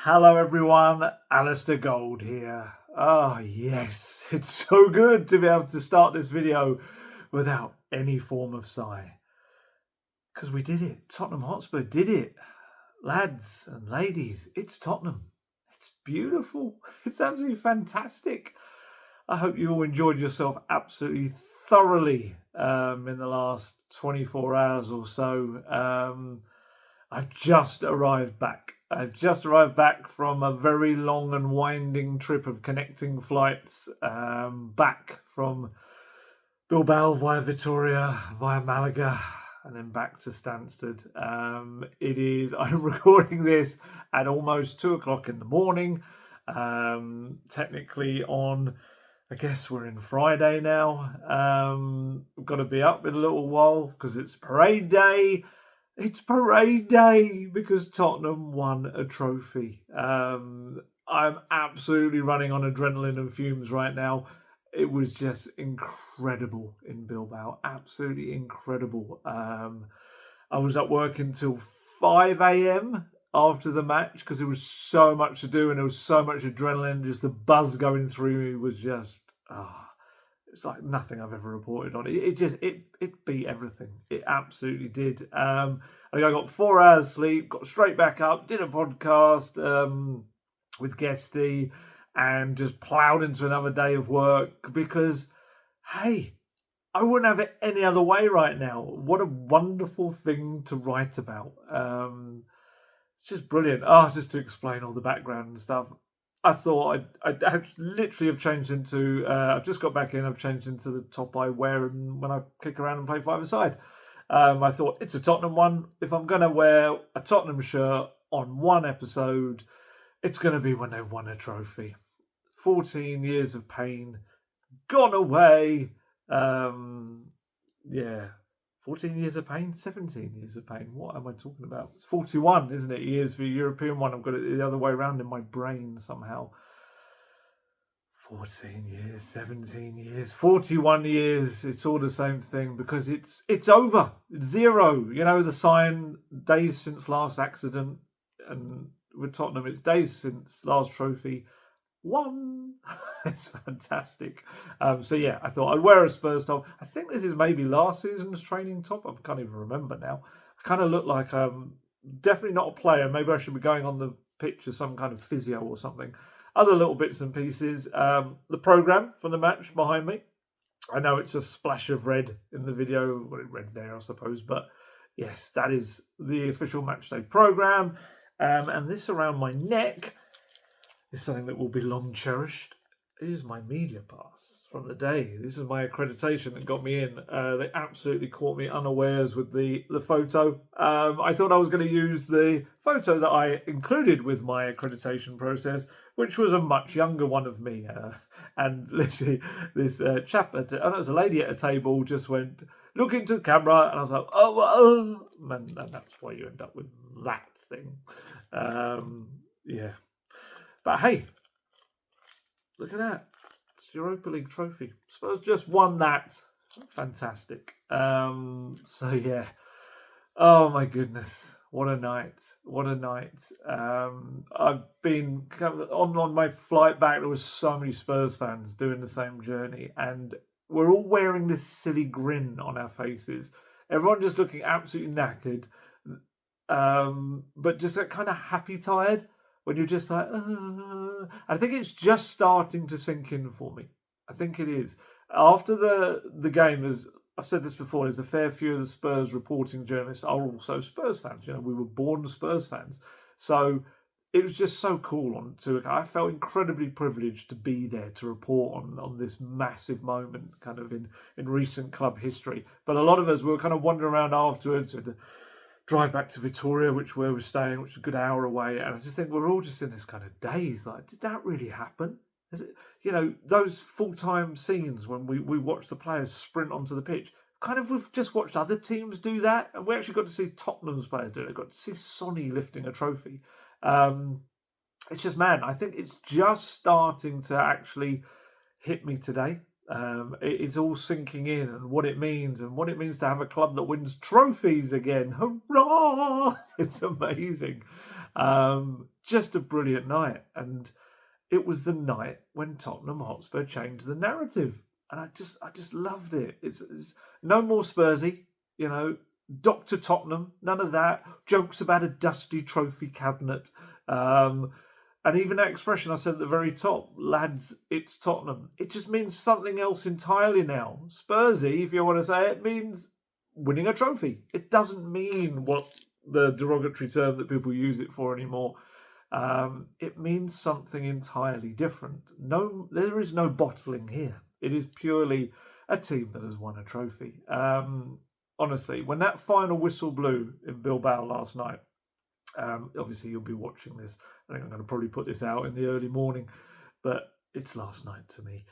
Hello everyone, Alistair Gold here. Oh yes, it's so good to be able to start this video without any form of sigh. Because we did it. Tottenham Hotspur did it. Lads and ladies, it's Tottenham. It's beautiful. It's absolutely fantastic. I hope you all enjoyed yourself absolutely thoroughly in the last 24 hours or so. I've just arrived back. I've just arrived back from a very long and winding trip of connecting flights back from Bilbao via Vitoria, via Malaga, and then back to Stansted. I'm recording this at almost 2 o'clock in the morning. Technically on, I guess we're in Friday now. We've got to be up in a little while because it's parade day. It's parade day because Tottenham won a trophy. I'm absolutely running on adrenaline and fumes right now. It was just incredible in Bilbao. Absolutely incredible. I was at work until 5 a.m. after the match because there was so much to do and there was so much adrenaline. Just the buzz going through me was just... it's like nothing I've ever reported on. It beat everything. It absolutely did. I got 4 hours sleep, got straight back up, did a podcast with Guesty, and just ploughed into another day of work because, hey, I wouldn't have it any other way right now. What a wonderful thing to write about. It's just brilliant. Just to explain all the background and stuff. I thought I'd literally have changed into... I've just got back in. I've changed into the top I wear when I kick around and play five-a-side. I thought, it's a Tottenham one. If I'm going to wear a Tottenham shirt on one episode, it's going to be when they've won a trophy. 14 years of pain gone away. 14 years of pain, 17 years of pain. What am I talking about? It's 41, isn't it? Years for a European one. I've got it the other way around in my brain somehow. 14 years, 17 years, 41 years. It's all the same thing because it's over. It's zero. You know, the sign, days since last accident. And with Tottenham, it's days since last trophy. One. It's fantastic. I thought I'd wear a Spurs top. I think this is maybe last season's training top. I can't even remember now. I kind of look like definitely not a player. Maybe I should be going on the pitch as some kind of physio or something. Other little bits and pieces. The programme for the match behind me. I know it's a splash of red in the video. Well, red there, I suppose. But yes, that is the official matchday programme. And this around my neck is something that will be long cherished. It is my media pass from the day. This is my accreditation that got me in. They absolutely caught me unawares with the photo. I thought I was going to use the photo that I included with my accreditation process, which was a much younger one of me. And literally, this chap, it was a lady at a table, just went, look into the camera, and I was like, and that's why you end up with that thing. But hey, look at that. It's the Europa League trophy. Spurs just won that. Fantastic. Oh my goodness. What a night. What a night. I've been on my flight back. There was so many Spurs fans doing the same journey. And we're all wearing this silly grin on our faces. Everyone just looking absolutely knackered. But just kind of happy tired. When you're just like, I think it's just starting to sink in for me. I think it is. After the game, as I've said this before, there's a fair few of the Spurs reporting journalists are also Spurs fans. You know, we were born Spurs fans. So it was just so cool. I felt incredibly privileged to be there to report on this massive moment kind of in recent club history. But a lot of us were kind of wandering around afterwards with drive back to Vitoria, which where we're staying, which is a good hour away. And I just think we're all just in this kind of daze. Like, did that really happen? Is it, those full-time scenes when we watch the players sprint onto the pitch, kind of we've just watched other teams do that. And we actually got to see Tottenham's players do it. Got to see Sonny lifting a trophy. It's just, man, I think it's just starting to actually hit me today. It's all sinking in and what it means to have a club that wins trophies again. Hurrah! It's amazing. Just a brilliant night. And it was the night when Tottenham Hotspur changed the narrative. And I just loved it. It's no more Spursy, Dr. Tottenham, none of that. Jokes about a dusty trophy cabinet. And even that expression I said at the very top, lads, it's Tottenham. It just means something else entirely now. Spursy, if you want to say it, means winning a trophy. It doesn't mean what the derogatory term that people use it for anymore. It means something entirely different. No, there is no bottling here. It is purely a team that has won a trophy. Honestly, when that final whistle blew in Bilbao last night, obviously you'll be watching this. I think I'm going to probably put this out in the early morning, but it's last night to me.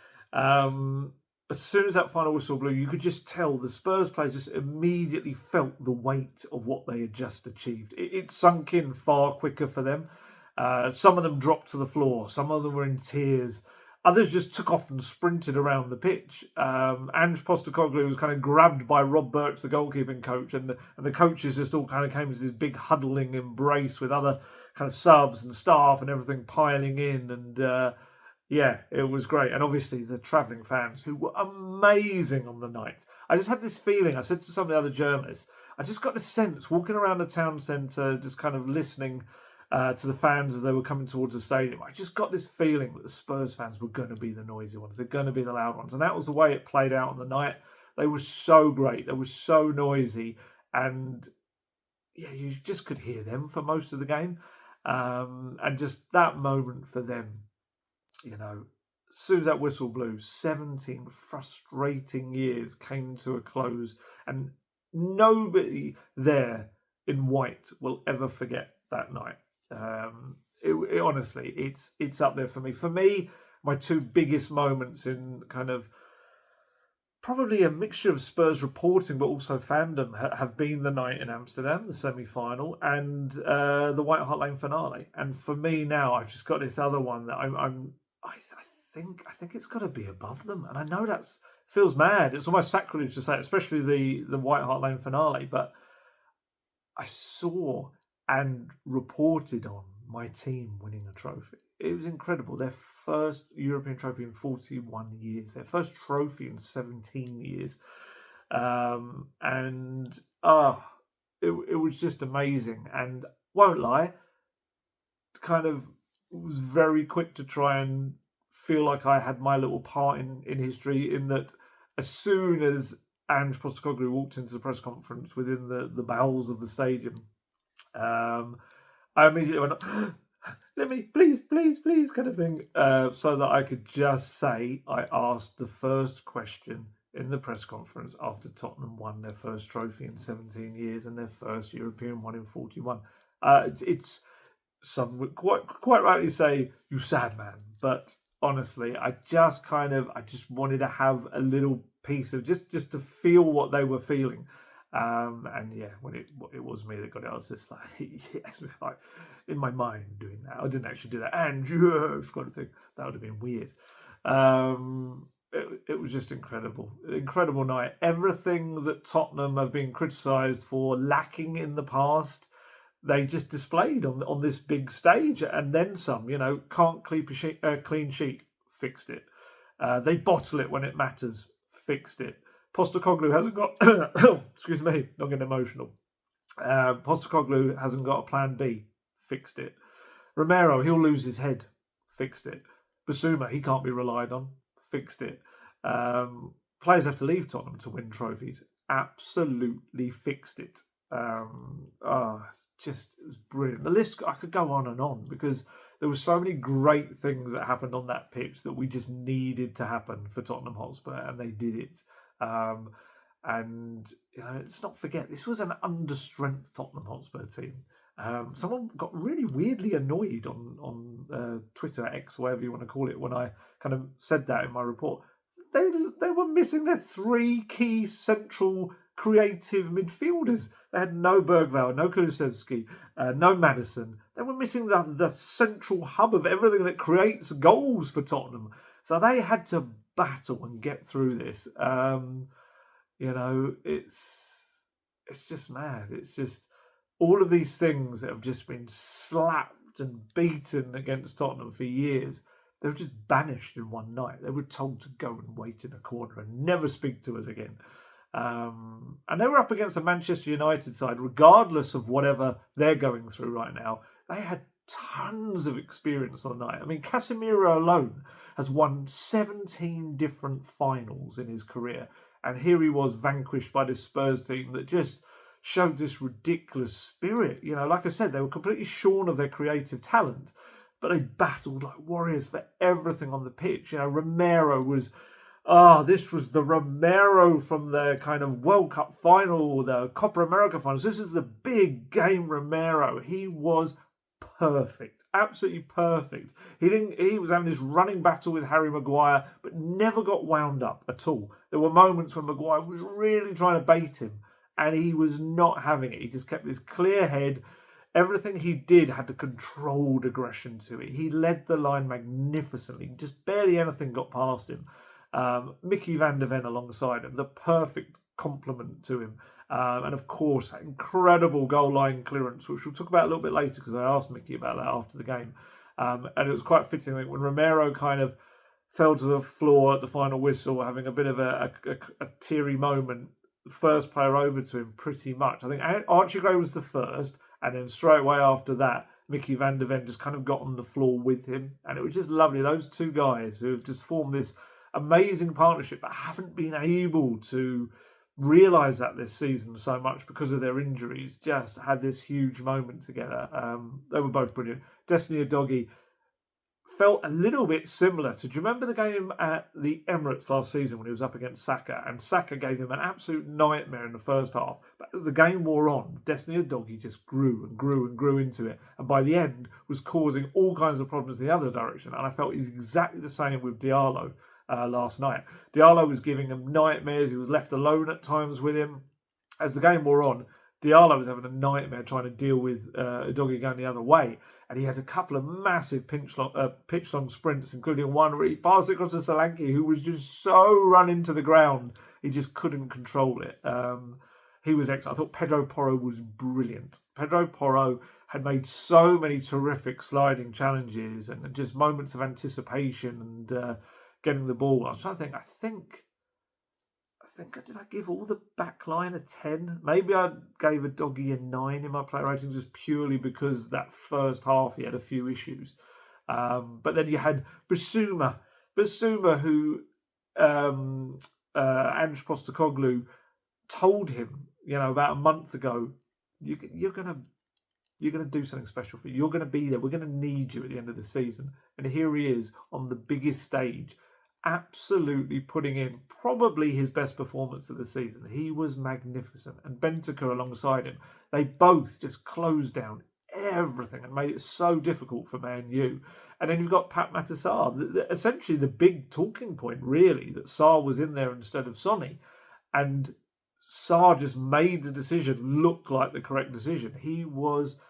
As soon as that final whistle blew, you could just tell the Spurs players just immediately felt the weight of what they had just achieved. It sunk in far quicker for them. Some of them dropped to the floor. Some of them were in tears. Others just took off and sprinted around the pitch. Ange Postecoglou was kind of grabbed by Rob Burks, the goalkeeping coach, and the coaches just all kind of came as this big huddling embrace with other kind of subs and staff and everything piling in. And yeah, it was great. And obviously the travelling fans who were amazing on the night. I just had this feeling, I said to some of the other journalists, I just got this sense walking around the town centre, just kind of listening to the fans as they were coming towards the stadium. I just got this feeling that the Spurs fans were going to be the noisy ones. They're going to be the loud ones. And that was the way it played out on the night. They were so great. They were so noisy. And yeah, you just could hear them for most of the game. And just that moment for them, as soon as that whistle blew, 17 frustrating years came to a close. And nobody there in white will ever forget that night. Honestly, it's up there for me. For me, my two biggest moments in kind of probably a mixture of Spurs reporting but also fandom have been the night in Amsterdam, the semi-final, and the White Hart Lane finale. And for me now, I've just got this other one that I think it's got to be above them. And I know that feels mad. It's almost sacrilege to say, especially the White Hart Lane finale. But I saw and reported on my team winning a trophy. It was incredible. Their first European trophy in 41 years. Their first trophy in 17 years. It was just amazing. And won't lie, kind of was very quick to try and feel like I had my little part in history, in that as soon as Ange Postecoglou walked into the press conference within the bowels of the stadium, I immediately went, let me, please, kind of thing, so that I could just say I asked the first question in the press conference after Tottenham won their first trophy in 17 years and their first European one in 41. It's some would quite rightly say, you sad man, but honestly, I just wanted to have a little piece of just to feel what they were feeling. And yeah, when it was me that got it, I was just like, yes, like in my mind doing that. I didn't actually do that, and yes, kind of thing. That would have been weird. It was just incredible night. Everything that Tottenham have been criticised for lacking in the past, they just displayed on this big stage, and then some. Can't keep a clean sheet, fixed it. They bottle it when it matters, fixed it. Postecoglou hasn't got, excuse me, not getting emotional. Postecoglou hasn't got a plan B, fixed it. Romero, he'll lose his head, fixed it. Basuma, he can't be relied on, fixed it. Players have to leave Tottenham to win trophies, absolutely fixed it. It was brilliant. The list, I could go on and on, because there were so many great things that happened on that pitch that we just needed to happen for Tottenham Hotspur, and they did it. Let's not forget, this was an understrength Tottenham Hotspur team. Someone got really weirdly annoyed on Twitter, X, whatever you want to call it, when I kind of said that in my report. They were missing their three key central creative midfielders. They had no Bergvall, no Kulusevski, no Maddison. They were missing the central hub of everything that creates goals for Tottenham. So they had to battle and get through this. It's just mad. It's just all of these things that have just been slapped and beaten against Tottenham for years, they were just banished in one night. They were told to go and wait in a corner and never speak to us again. And they were up against a Manchester United side, regardless of whatever they're going through right now. They had tons of experience on the night. I mean, Casemiro alone has won 17 different finals in his career. And here he was vanquished by this Spurs team that just showed this ridiculous spirit. You know, like I said, they were completely shorn of their creative talent, but they battled like warriors for everything on the pitch. You know, Romero was... this was the Romero from the kind of World Cup final, the Copa America finals. This is the big game Romero. He was perfect, absolutely perfect. He was having this running battle with Harry Maguire, but never got wound up at all. There were moments when Maguire was really trying to bait him, and he was not having it. He just kept his clear head. Everything he did had a controlled aggression to it. He led the line magnificently. Just barely anything got past him. Mickey van der Ven alongside him, the perfect complement to him. And of course, that incredible goal line clearance, which we'll talk about a little bit later because I asked Mickey about that after the game. And it was quite fitting when Romero kind of fell to the floor at the final whistle, having a bit of a teary moment. The first player over to him, pretty much. I think Archie Gray was the first, and then straight away after that, Mickey van der Ven just kind of got on the floor with him. And it was just lovely. Those two guys who have just formed this amazing partnership, but haven't been able to realise that this season so much because of their injuries, just had this huge moment together. They were both brilliant. Destiny Udogie felt a little bit similar to... Do you remember the game at the Emirates last season when he was up against Saka? And Saka gave him an absolute nightmare in the first half. But as the game wore on, Destiny Udogie just grew and grew and grew into it. And by the end, was causing all kinds of problems in the other direction. And I felt he's exactly the same with Diallo. Last night, Diallo was giving him nightmares. He was left alone at times with him. As the game wore on, Diallo was having a nightmare trying to deal with Udogie going the other way, and he had a couple of massive pitch-long sprints, including one where he passed it across to Solanke, who was just so run into the ground, he just couldn't control it. He was excellent. I thought Pedro Porro was brilliant. Pedro Porro had made so many terrific sliding challenges and just moments of anticipation and getting the ball. I was trying to think. I think did I give all the back line a 10? Maybe I gave Udogie a 9 in my player rating just purely because that first half he had a few issues. But then you had Bissouma who Ange Postecoglou told him, about a month ago, you're gonna do something special for you. You're gonna be there. We're gonna need you at the end of the season. And here he is on the biggest stage, absolutely putting in probably his best performance of the season. He was magnificent. And Bentancur alongside him, they both just closed down everything and made it so difficult for Man U. And then you've got Pat Matar, essentially the big talking point, really, that Sarr was in there instead of Sonny. And Sarr just made the decision look like the correct decision. He was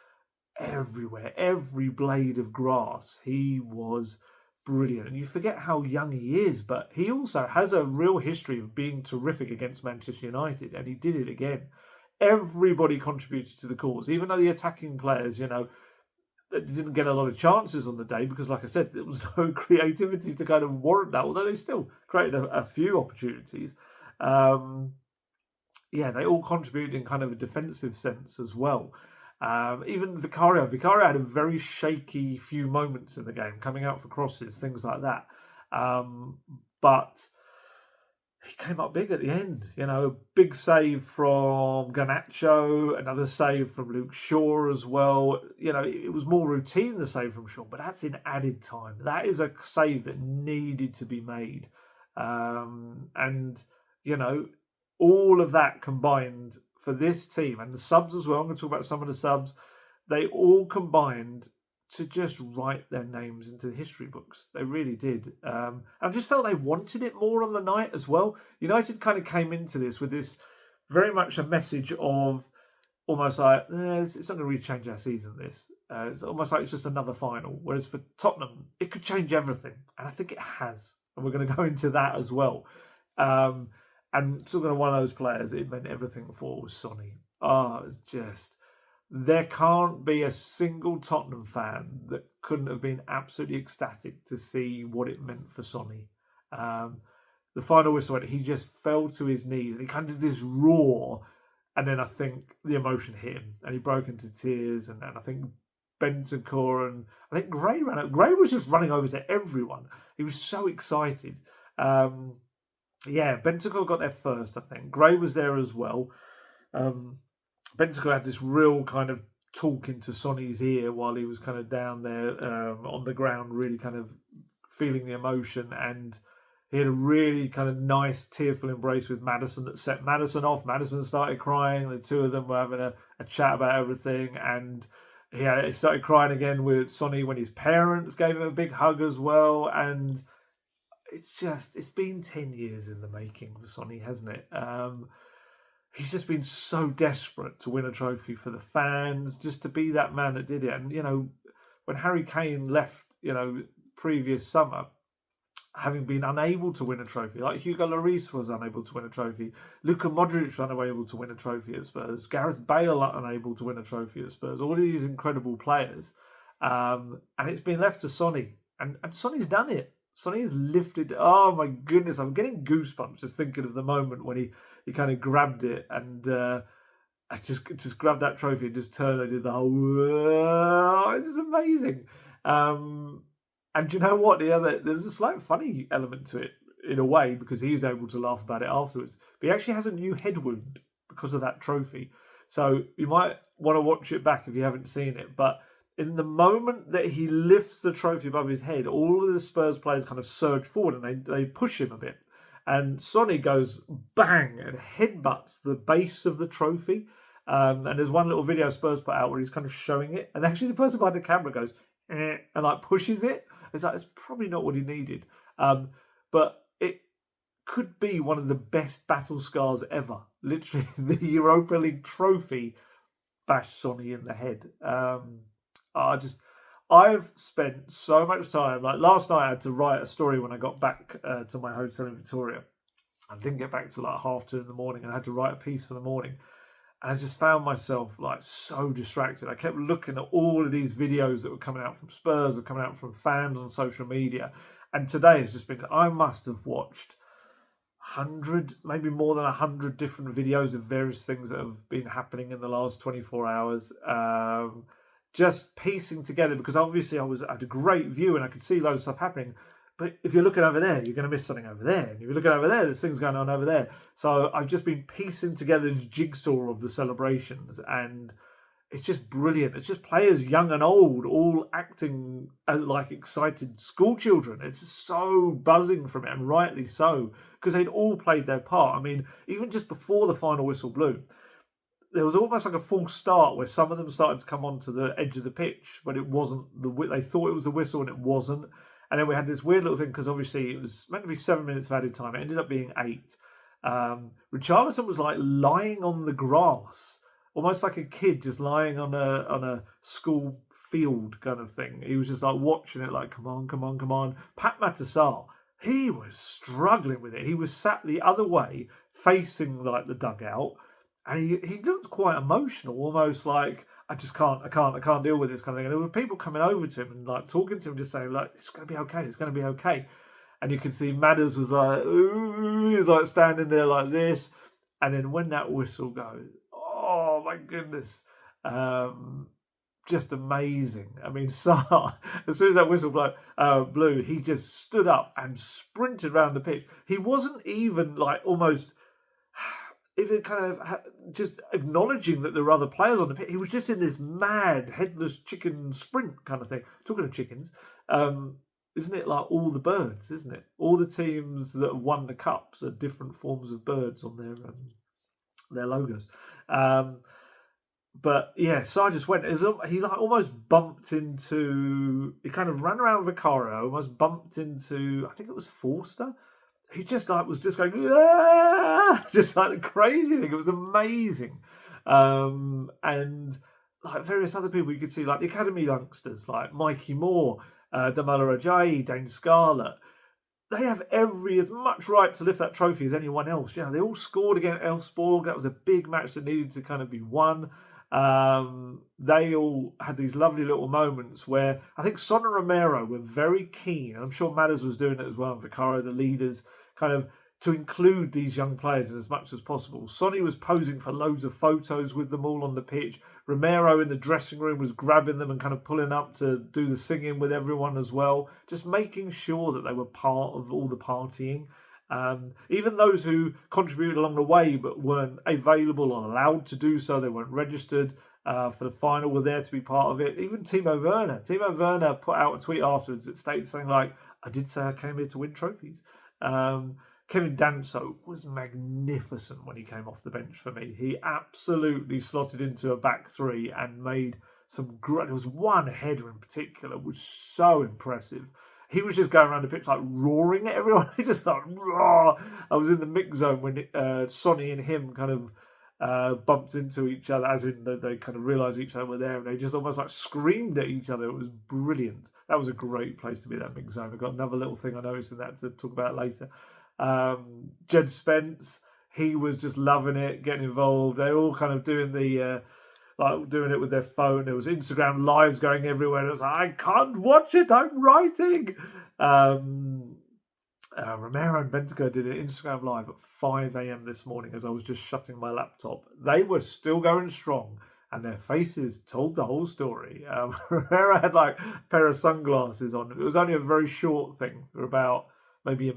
everywhere, every blade of grass. He was brilliant. And you forget how young he is, but he also has a real history of being terrific against Manchester United, and he did it again. Everybody contributed to the cause, even though the attacking players, didn't get a lot of chances on the day because, like I said, there was no creativity to kind of warrant that, although they still created a few opportunities. They all contributed in kind of a defensive sense as well. Even Vicario had a very shaky few moments in the game, coming out for crosses, things like that. But he came up big at the end. A big save from Garnacho, another save from Luke Shaw as well. It was more routine, the save from Shaw, but that's in added time. That is a save that needed to be made. All of that combined for this team, and the subs as well, I'm going to talk about some of the subs, they all combined to just write their names into the history books. They really did. And I just felt they wanted it more on the night as well. United kind of came into this with this very much a message of almost like, it's not going to really change our season, this. It's almost like it's just another final. Whereas for Tottenham, it could change everything. And I think it has. And we're going to go into that as well. And talking to one of those players, it meant everything for was Sonny. It was just there can't be a single Tottenham fan that couldn't have been absolutely ecstatic to see what it meant for Sonny. Um, the final whistle went, he just fell to his knees and he kind of did this roar. And then I think the emotion hit him and he broke into tears. And I think Bentancur and I think Gray ran out. Gray was just running over to everyone. He was so excited. Bentancur got there first, I think. Gray was there as well. Bentancur had this real kind of talk into Sonny's ear while he was kind of down there on the ground, really kind of feeling the emotion. And he had a really kind of nice, tearful embrace with Maddison that set Maddison off. Maddison started crying. The two of them were having a chat about everything. And he started crying again with Sonny when his parents gave him a big hug as well. And it's been 10 years in the making for Sonny, hasn't it? He's just been so desperate to win a trophy for the fans, just to be that man that did it. And, when Harry Kane left, previous summer, having been unable to win a trophy, like Hugo Lloris was unable to win a trophy, Luka Modric was unable to win a trophy at Spurs, Gareth Bale unable to win a trophy at Spurs, all of these incredible players. And it's been left to Sonny. And Sonny's done it. Sonny has lifted. Oh my goodness, I'm getting goosebumps just thinking of the moment when he kind of grabbed it and I just grabbed that trophy and just turned and did the whole. It's just amazing. And you know what? There's a slight funny element to it in a way because he was able to laugh about it afterwards. But he actually has a new head wound because of that trophy. So you might want to watch it back if you haven't seen it. But in the moment that he lifts the trophy above his head, all of the Spurs players kind of surge forward and they push him a bit. And Sonny goes bang and headbutts the base of the trophy. And there's one little video Spurs put out where he's kind of showing it. And actually the person behind the camera goes, and like pushes it. It's probably not what he needed. But it could be one of the best battle scars ever. Literally, the Europa League trophy bashed Sonny in the head. I've spent so much time. Like last night, I had to write a story when I got back to my hotel in Victoria. I didn't get back till like 2:30 in the morning, and I had to write a piece for the morning. And I just found myself like so distracted. I kept looking at all of these videos that were coming out from Spurs, were coming out from fans on social media. And today has just been, I must have watched 100, maybe more than 100 different videos of various things that have been happening in the last 24 hours. Just piecing together, because obviously I had a great view and I could see loads of stuff happening. But if you're looking over there, you're going to miss something over there. And if you're looking over there, there's things going on over there. So I've just been piecing together this jigsaw of the celebrations. And it's just brilliant. It's just players, young and old, all acting as like excited school children. It's so buzzing from it, and rightly so, because they'd all played their part. I mean, even just before the final whistle blew, there was almost like a false start where some of them started to come onto the edge of the pitch, but it wasn't they thought it was the whistle and it wasn't. And then we had this weird little thing because obviously it was meant to be 7 minutes of added time. It ended up being 8. Richarlison was like lying on the grass, almost like a kid just lying on a school field kind of thing. He was just like watching it, like, come on, come on, come on. Pat Matasar, he was struggling with it. He was sat the other way, facing like the dugout, and he looked quite emotional, almost like, I can't deal with this kind of thing. And there were people coming over to him and like talking to him, just saying like, it's going to be okay, it's going to be okay. And you could see Madders was like, ooh, he was like standing there like this. And then when that whistle goes, oh my goodness, just amazing. I mean, Sarr, as soon as that whistle blew, he just stood up and sprinted around the pitch. He wasn't even like almost even kind of just acknowledging that there were other players on the pitch. He was just in this mad headless chicken sprint kind of thing. Talking of chickens, isn't it like all the birds, isn't it? All the teams that have won the cups are different forms of birds on their logos. But yeah, Sarr just went. He like almost bumped into. He kind of ran around Vicario, almost bumped into. I think it was Forster. He just like was just going, just like a crazy thing. It was amazing, and like various other people you could see, like the academy youngsters, like Mikey Moore, Damola Ajayi, Dane Scarlett. They have as much right to lift that trophy as anyone else. You know, they all scored against Elfsborg. That was a big match that needed to kind of be won. They all had these lovely little moments where I think Son and Romero were very keen, and I'm sure Madders was doing it as well, and Vicario, the leaders, kind of to include these young players as much as possible. Sonny was posing for loads of photos with them all on the pitch. Romero in the dressing room was grabbing them and kind of pulling up to do the singing with everyone as well, just making sure that they were part of all the partying. Even those who contributed along the way but weren't available or allowed to do so, they weren't registered for the final, were there to be part of it. Even Timo Werner put out a tweet afterwards that stated something like, "I did say I came here to win trophies." Kevin Danso was magnificent when he came off the bench for me. He absolutely slotted into a back three and made some great... There was one header in particular which was so impressive. He was just going around the pitch like roaring at everyone. He just like, roar. I was in the mix zone when Sonny and him kind of bumped into each other, as in they kind of realised each other were there, and they just almost like screamed at each other. It was brilliant. That was a great place to be, that mix zone. I've got another little thing I noticed in that to talk about later. Jed Spence, he was just loving it, getting involved. They're all kind of doing the... like doing it with their phone. There was Instagram lives going everywhere. It was like, I can't watch it, I'm writing. Romero and Bentancur did an Instagram live at 5 a.m. this morning as I was just shutting my laptop. They were still going strong, and their faces told the whole story. Romero had like a pair of sunglasses on. It was only a very short thing. For about maybe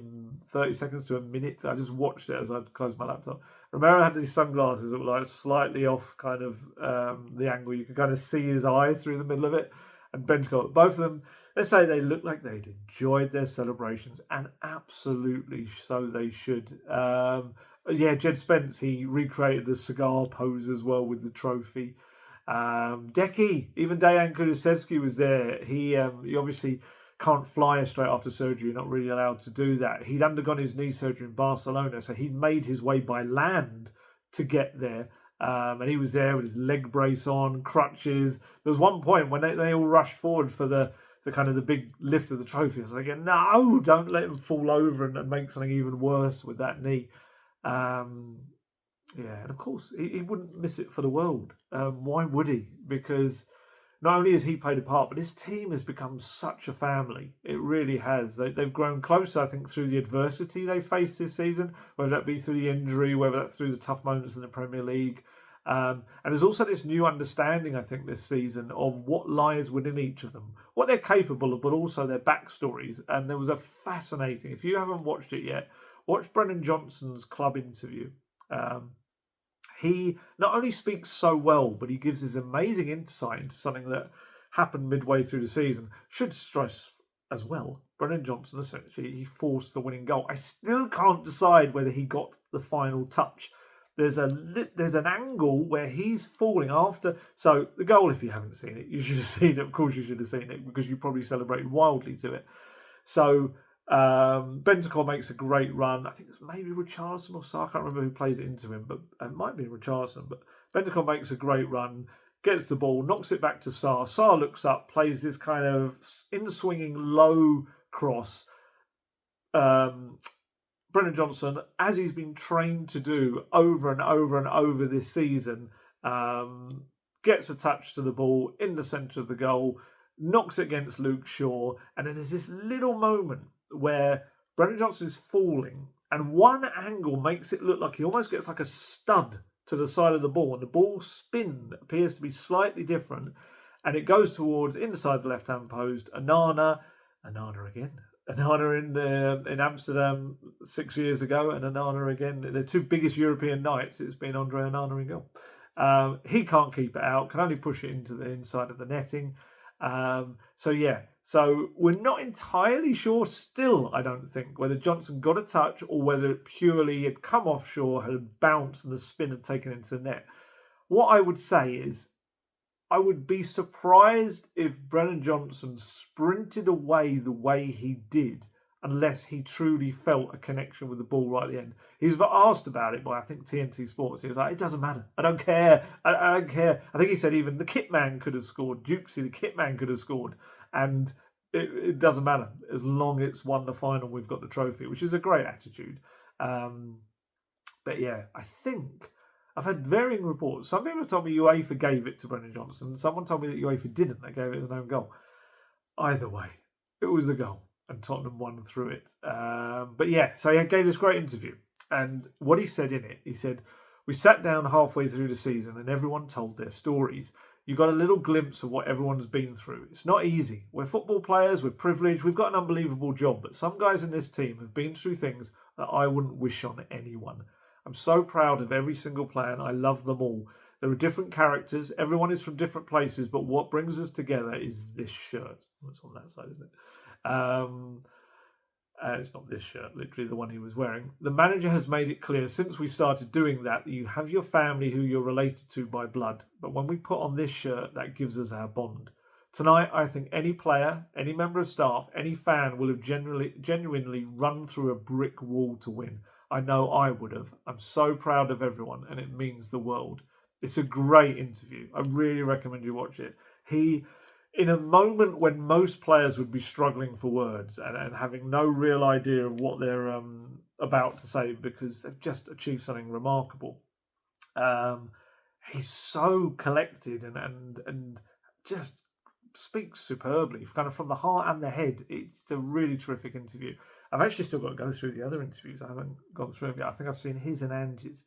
30 seconds to a minute. I just watched it as I closed my laptop. Romero had these sunglasses that were like slightly off kind of the angle. You could kind of see his eye through the middle of it. And Bentancur, both of them, let's say they looked like they'd enjoyed their celebrations, and absolutely so they should. Jed Spence, he recreated the cigar pose as well with the trophy. Decky, even Dejan Kulusevski was there. He obviously can't fly straight after surgery. You're not really allowed to do that. He'd undergone his knee surgery in Barcelona, so he'd made his way by land to get there. And he was there with his leg brace on, crutches. There was one point when they all rushed forward for the kind of the big lift of the trophy. I was like, no, don't let him fall over and make something even worse with that knee. And of course, he wouldn't miss it for the world. Why would he? Because not only has he played a part, but his team has become such a family. It really has. They've grown closer, I think, through the adversity they faced this season, whether that be through the injury, whether that's through the tough moments in the Premier League. And there's also this new understanding, I think, this season of what lies within each of them, what they're capable of, but also their backstories. And there was a fascinating, if you haven't watched it yet, watch Brennan Johnson's club interview. He not only speaks so well, but he gives his amazing insight into something that happened midway through the season. Should stress as well, Brennan Johnson, essentially, he forced the winning goal. I still can't decide whether he got the final touch. There's an angle where he's falling after. So the goal, if you haven't seen it, you should have seen it. Of course you should have seen it, because you probably celebrated wildly to it. So Bentancur makes a great run. I think it's maybe Richarlison or Sarr. I can't remember who plays it into him, but it might be Richarlison. But Bentancur makes a great run, gets the ball, knocks it back to Sarr. Sarr looks up, plays this kind of in-swinging low cross. Brennan Johnson, as he's been trained to do over and over and over this season, gets a touch to the ball in the centre of the goal, knocks it against Luke Shaw, and then there's this little moment where Brennan Johnson is falling, and one angle makes it look like he almost gets like a stud to the side of the ball, and the ball spin appears to be slightly different, and it goes towards inside the left-hand post. Onana again. Onana in Amsterdam 6 years ago, and Onana again. The two biggest European nights, it's been Andre Onana in goal. He can't keep it out, can only push it into the inside of the netting. So we're not entirely sure still, I don't think, whether Johnson got a touch or whether it purely had come offshore, had bounced and the spin had taken into the net. What I would say is, I would be surprised if Brennan Johnson sprinted away the way he did, unless he truly felt a connection with the ball right at the end. He was asked about it by, I think, TNT Sports. He was like, it doesn't matter. I don't care. I don't care. I think he said even the kit man could have scored. Dukesy, the kit man, could have scored. And it doesn't matter. As long as it's won the final, we've got the trophy, which is a great attitude. But yeah, I think I've had varying reports. Some people have told me UEFA gave it to Brennan Johnson. Someone told me that UEFA didn't. They gave it as an own goal. Either way, it was the goal, and Tottenham won through it. But yeah, so he gave this great interview. And what he said in it, he said, we sat down halfway through the season and everyone told their stories. You got a little glimpse of what everyone's been through. It's not easy. We're football players, we're privileged, we've got an unbelievable job, but some guys in this team have been through things that I wouldn't wish on anyone. I'm so proud of every single player and I love them all. There are different characters, everyone is from different places, but what brings us together is this shirt. It's on that side, isn't it? It's not this shirt, literally the one he was wearing. The manager has made it clear since we started doing that you have your family who you're related to by blood. But when we put on this shirt, that gives us our bond. Tonight, I think any player, any member of staff, any fan will have genuinely run through a brick wall to win. I know I would have. I'm so proud of everyone, and it means the world. It's a great interview. I really recommend you watch it. In a moment when most players would be struggling for words and having no real idea of what they're about to say because they've just achieved something remarkable, he's so collected and just speaks superbly, kind of from the heart and the head. It's a really terrific interview. I've actually still got to go through the other interviews. I haven't gone through them yet. I think I've seen his and Angie's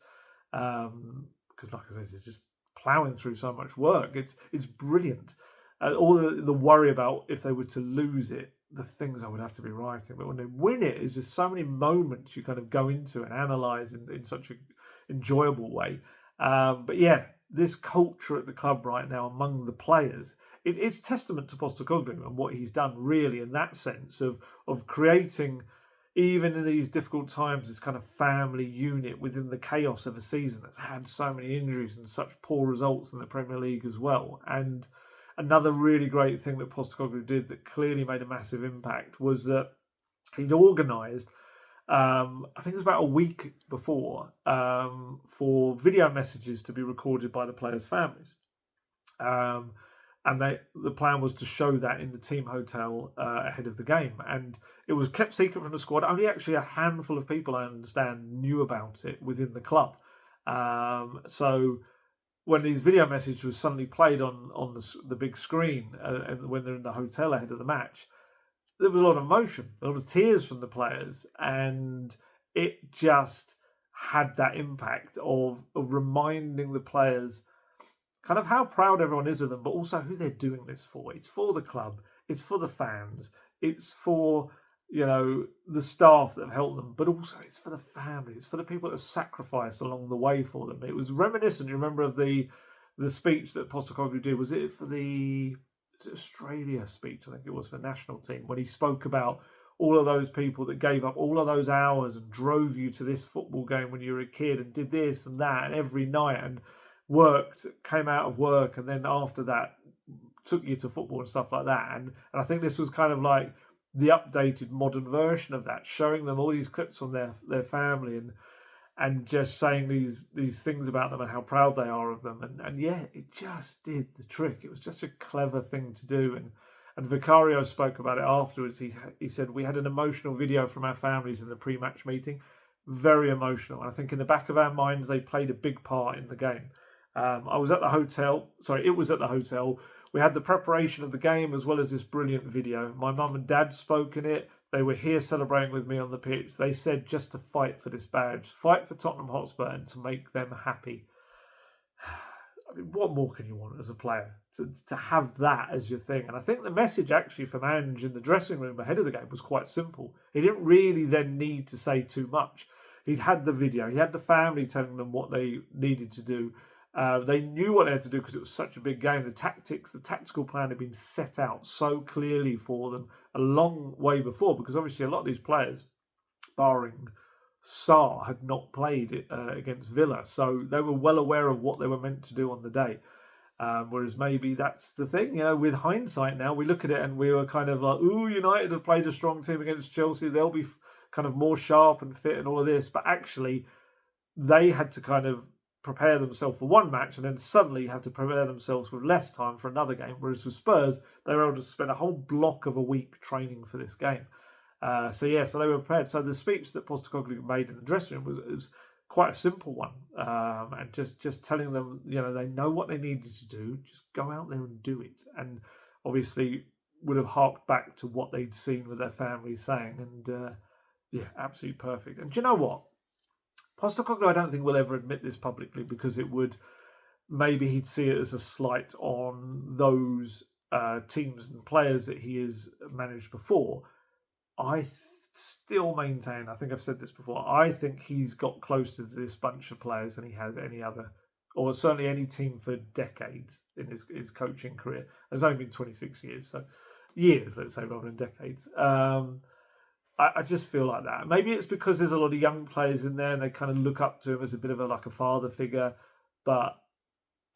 because, like I said, it's just ploughing through so much work. It's brilliant. All the worry about if they were to lose it, the things I would have to be writing. But when they win it, it's just so many moments you kind of go into and analyse in such an enjoyable way. But yeah, this culture at the club right now among the players, it's testament to Postecoglou and what he's done really in that sense of creating, even in these difficult times, this kind of family unit within the chaos of a season that's had so many injuries and such poor results in the Premier League as well. And another really great thing that Postecoglou did that clearly made a massive impact was that he'd organised, I think it was about a week before, for video messages to be recorded by the players' families. And the plan was to show that in the team hotel ahead of the game. And it was kept secret from the squad. Only actually a handful of people, I understand, knew about it within the club. So when these video messages was suddenly played on the big screen and when they're in the hotel ahead of the match, there was a lot of emotion, a lot of tears from the players, and it just had that impact of reminding the players kind of how proud everyone is of them, but also who they're doing this for. It's for the club, it's for the fans, it's for the staff that have helped them, but also it's for the family, it's for the people that have sacrificed along the way for them. It was reminiscent, you remember, of the speech that Postecoglou did. Was it for the Australia speech? I think it was for the national team, when he spoke about all of those people that gave up all of those hours and drove you to this football game when you were a kid and did this and that and every night and worked, came out of work, and then after that took you to football and stuff like that. And I think this was kind of like the updated modern version of that, showing them all these clips on their family and just saying these things about them and how proud they are of them. And yeah, it just did the trick. It was just a clever thing to do. And Vicario spoke about it afterwards. He said, we had an emotional video from our families in the pre-match meeting. Very emotional. I think in the back of our minds, they played a big part in the game. It was at the hotel. We had the preparation of the game as well as this brilliant video. My mum and dad spoke in it. They were here celebrating with me on the pitch. They said just to fight for this badge, fight for Tottenham Hotspur and to make them happy. I mean, what more can you want as a player? To have that as your thing. And I think the message actually from Ange in the dressing room ahead of the game was quite simple. He didn't really then need to say too much. He'd had the video. He had the family telling them what they needed to do. They knew what they had to do because it was such a big game. The tactical plan had been set out so clearly for them a long way before, because obviously a lot of these players, barring Sarr, had not played against Villa. So they were well aware of what they were meant to do on the day. Whereas maybe that's the thing, with hindsight now, we look at it and we were kind of like, ooh, United have played a strong team against Chelsea. They'll be kind of more sharp and fit and all of this. But actually, they had to kind of prepare themselves for one match and then suddenly have to prepare themselves with less time for another game. Whereas with Spurs, they were able to spend a whole block of a week training for this game. So they were prepared. So the speech that Postecoglou made in the dressing room was quite a simple one, and just telling them, they know what they needed to do. Just go out there and do it. And obviously would have harked back to what they'd seen with their family saying, and absolutely perfect. And do you know what? Postecoglou, I don't think will ever admit this publicly, because it would, maybe he'd see it as a slight on those teams and players that he has managed before. I still maintain, I think I've said this before, I think he's got closer to this bunch of players than he has any other, or certainly any team for decades in his coaching career. It's only been 26 years, so years, let's say, rather than decades. I just feel like that. Maybe it's because there's a lot of young players in there and they kind of look up to him as a bit of a father figure, but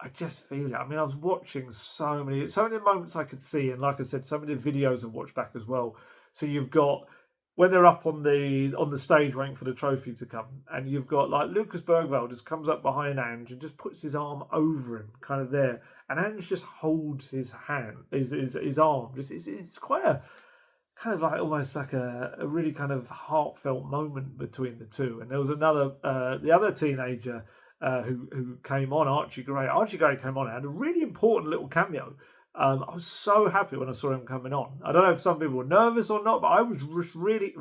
I just feel it. I mean, I was watching so many moments I could see, and like I said, so many videos I've watched back as well. So you've got when they're up on the stage waiting for the trophy to come, and you've got like Lucas Bergvall just comes up behind Ange and just puts his arm over him, kind of there, and Ange just holds his hand, his arm. It's quite a kind of like almost like a really kind of heartfelt moment between the two. And there was another, the other teenager who came on, Archie Gray. Archie Gray came on and had a really important little cameo. I was so happy when I saw him coming on. I don't know if some people were nervous or not, but I was just really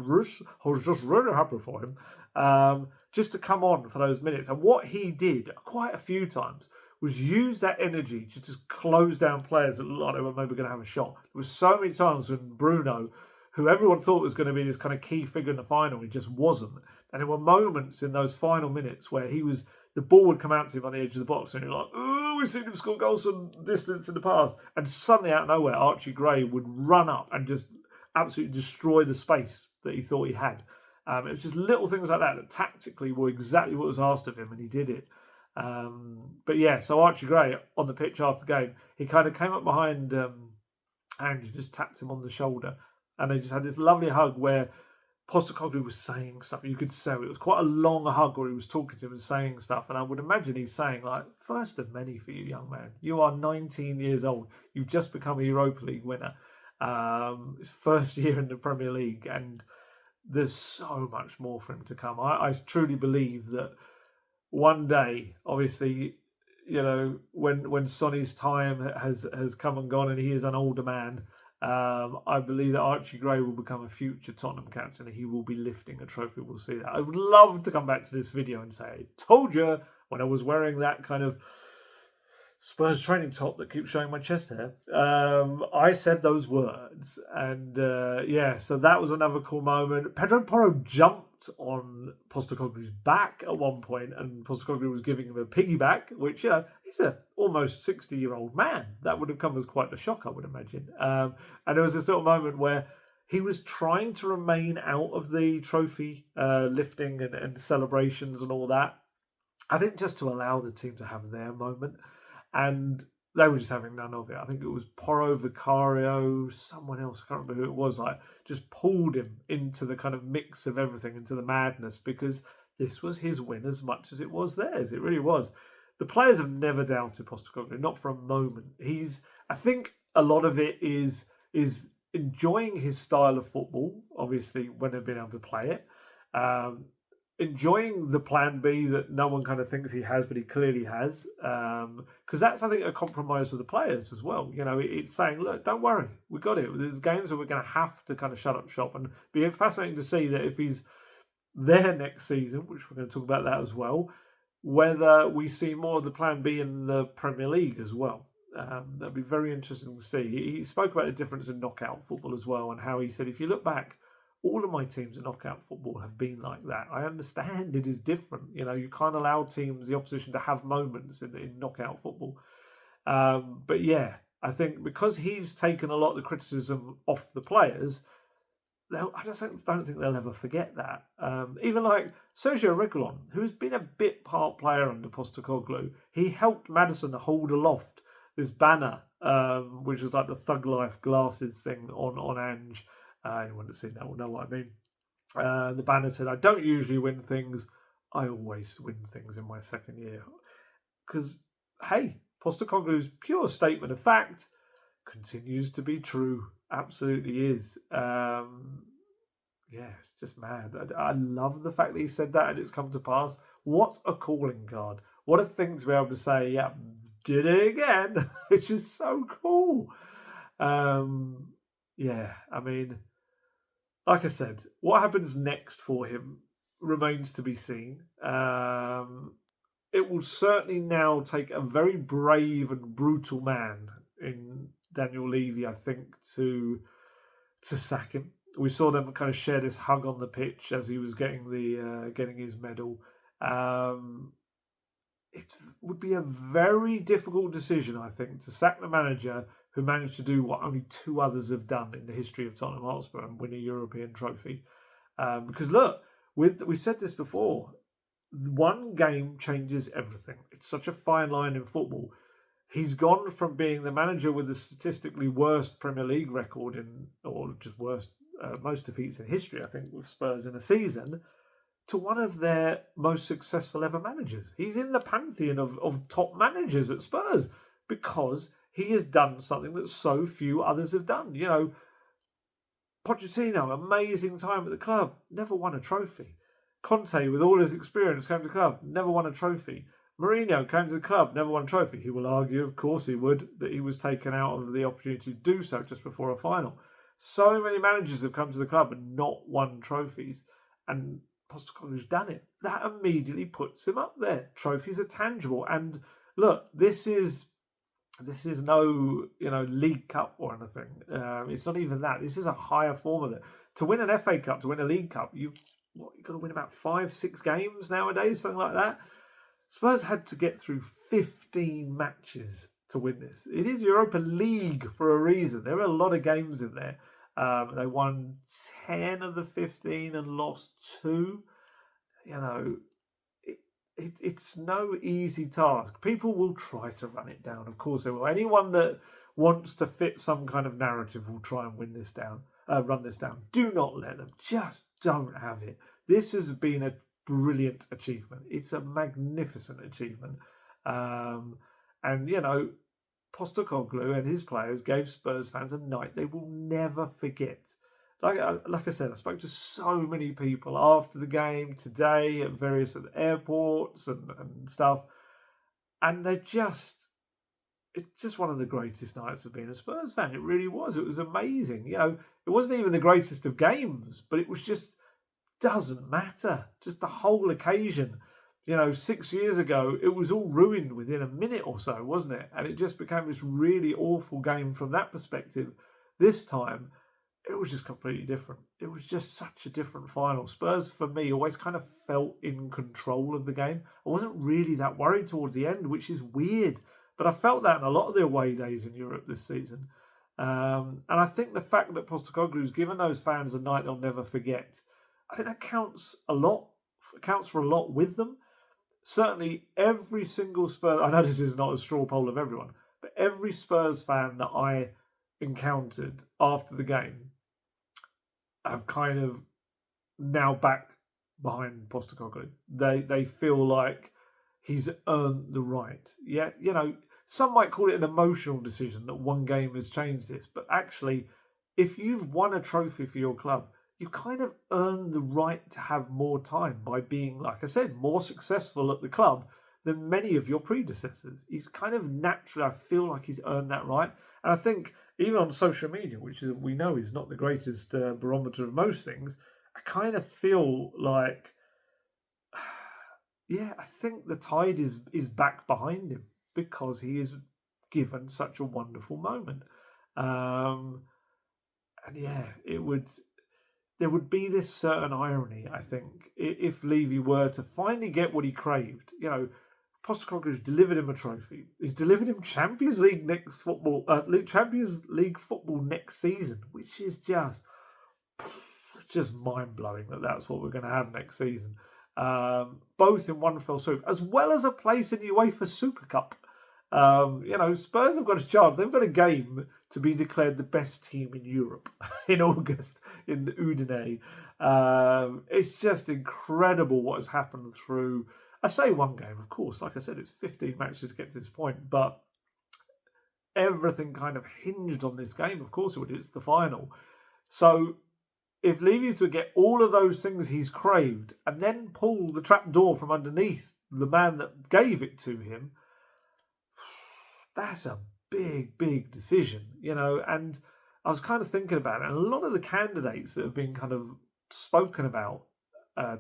happy for him just to come on for those minutes. And what he did quite a few times was use that energy to just close down players that looked like they were maybe going to have a shot. There was so many times when Bruno, who everyone thought was going to be this kind of key figure in the final, he just wasn't. And there were moments in those final minutes where the ball would come out to him on the edge of the box, and you're like, oh, we've seen him score goals from distance in the past. And suddenly, out of nowhere, Archie Gray would run up and just absolutely destroy the space that he thought he had. It was just little things like that tactically were exactly what was asked of him, and he did it. But yeah, so Archie Gray on the pitch after the game, he kind of came up behind Ange, just tapped him on the shoulder, and they just had this lovely hug where Postecoglou was saying stuff. You could say it was quite a long hug where he was talking to him and saying stuff. And I would imagine he's saying, like, first of many for you, young man. You are 19 years old. You've just become a Europa League winner. It's first year in the Premier League, and there's so much more for him to come. I truly believe that one day, obviously, when Sonny's time has come and gone and he is an older man, I believe that Archie Gray will become a future Tottenham captain and he will be lifting a trophy. We'll see that. I would love to come back to this video and say, I told you when I was wearing that kind of Spurs training top that keeps showing my chest hair. I said those words. And so that was another cool moment. Pedro Porro jumped on Postecoglou's back at one point, and Postecoglou was giving him a piggyback, which, he's a almost 60-year-old man. That would have come as quite a shock, I would imagine. And there was this little moment where he was trying to remain out of the trophy lifting and celebrations and all that. I think just to allow the team to have their moment. And they were just having none of it. I think it was Porro Vicario, someone else, I can't remember who it was, just pulled him into the kind of mix of everything, into the madness, because this was his win as much as it was theirs. It really was. The players have never doubted Postecoglou, not for a moment. I think a lot of it is enjoying his style of football, obviously, when they've been able to play it. Enjoying the plan B that no one kind of thinks he has, but he clearly has. Because that's, I think, a compromise for the players as well. It's saying, look, don't worry, we got it. There's games where we're going to have to kind of shut up shop, and be fascinating to see that if he's there next season, which we're going to talk about that as well, whether we see more of the plan B in the Premier League as well. That'd be very interesting to see. He spoke about the difference in knockout football as well, and how he said, if you look back, all of my teams in knockout football have been like that. I understand it is different. You can't allow teams, the opposition, to have moments in knockout football. But yeah, I think because he's taken a lot of the criticism off the players, I just don't think they'll ever forget that. Even like Sergio Reguilon, who's been a bit part player under Postecoglou, he helped Maddison hold aloft this banner, which is like the Thug Life glasses thing on Ange. Anyone that's seen that will know what I mean. The banner said, I don't usually win things. I always win things in my second year. Because, hey, Postecoglou's pure statement of fact continues to be true. Absolutely is. Yeah, it's just mad. I love the fact that he said that and it's come to pass. What a calling card. What a thing to be able to say, yeah, did it again. It's just so cool. Um, yeah, I mean, like I said, what happens next for him remains to be seen. It will certainly now take a very brave and brutal man in Daniel Levy, I think, to sack him. We saw them kind of share this hug on the pitch as he was getting his medal. Um, it would be a very difficult decision, I think, to sack the manager who managed to do what only two others have done in the history of Tottenham Hotspur and win a European trophy. Because look, we said this before, one game changes everything. It's such a fine line in football. He's gone from being the manager with the statistically worst Premier League record or just worst, most defeats in history, I think, with Spurs in a season, to one of their most successful ever managers. He's in the pantheon of top managers at Spurs because he has done something that so few others have done. You know, Pochettino, amazing time at the club, never won a trophy. Conte, with all his experience, came to the club, never won a trophy. Mourinho came to the club, never won a trophy. He will argue, of course he would, that he was taken out of the opportunity to do so just before a final. So many managers have come to the club and not won trophies. And Postecoglou's done it. That immediately puts him up there. Trophies are tangible. And look, this is no League Cup or anything. It's not even that. This is a higher form of it. To win an FA Cup, to win a League Cup, you've got to win about 5-6 games nowadays, something like that. Spurs had to get through 15 matches to win this. It is Europa League for a reason. There are a lot of games in there. They won 10 of the 15 and lost 2. You know, it's no easy task. People will try to run it down. Of course they will. Anyone that wants to fit some kind of narrative will try and run this down. Do not let them. Just don't have it. This has been a brilliant achievement. It's a magnificent achievement. And, Postecoglou and his players gave Spurs fans a night they will never forget. Like I said, I spoke to so many people after the game, today, at various airports and stuff. And it's just one of the greatest nights of being a Spurs fan. It really was. It was amazing. It wasn't even the greatest of games, but it was just, doesn't matter. Just the whole occasion. 6 years ago, it was all ruined within a minute or so, wasn't it? And it just became this really awful game from that perspective. This time, it was just completely different. It was just such a different final. Spurs, for me, always kind of felt in control of the game. I wasn't really that worried towards the end, which is weird. But I felt that in a lot of the away days in Europe this season. And I think the fact that Postecoglou's given those fans a night they'll never forget, I think that counts a lot. Counts for a lot with them. Certainly, every single Spurs... I know this is not a straw poll of everyone, but every Spurs fan that I encountered after the game have kind of now back behind Postecoglou. They feel like he's earned the right. Yeah, some might call it an emotional decision that one game has changed this, but actually, if you've won a trophy for your club, you kind of earn the right to have more time by being, like I said, more successful at the club than many of your predecessors. He's kind of naturally, I feel like he's earned that right. And I think even on social media, which we know is not the greatest barometer of most things, I kind of feel like, yeah, I think the tide is back behind him because he is given such a wonderful moment. And yeah, there would be this certain irony, I think, if Levy were to finally get what he craved. Postecoglou's delivered him a trophy. He's delivered him Champions League Champions League football next season, which is just mind blowing that that's what we're going to have next season. Both in one fell swoop, as well as a place in the UEFA Super Cup. Spurs have got a chance. They've got a game to be declared the best team in Europe in August in Udine. It's just incredible what has happened through, I say one game, of course. Like I said, it's 15 matches to get to this point, but everything kind of hinged on this game. Of course it would. It's the final. So if Levy to get all of those things he's craved and then pull the trap door from underneath the man that gave it to him, that's a big, big decision, and I was kind of thinking about it, and a lot of the candidates that have been kind of spoken about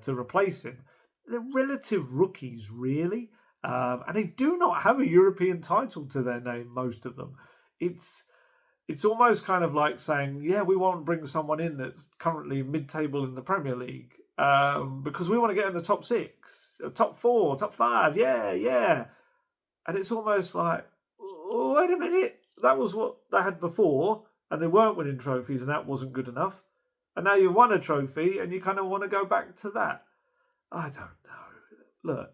to replace him, they're relative rookies, really, and they do not have a European title to their name, most of them. It's almost kind of like saying, yeah, we won't bring someone in that's currently mid-table in the Premier League because we want to get in the top 6, top 4, top 5, yeah. And it's almost like, wait a minute, that was what they had before, and they weren't winning trophies, and that wasn't good enough. And now you've won a trophy, and you kind of want to go back to that. I don't know. Look,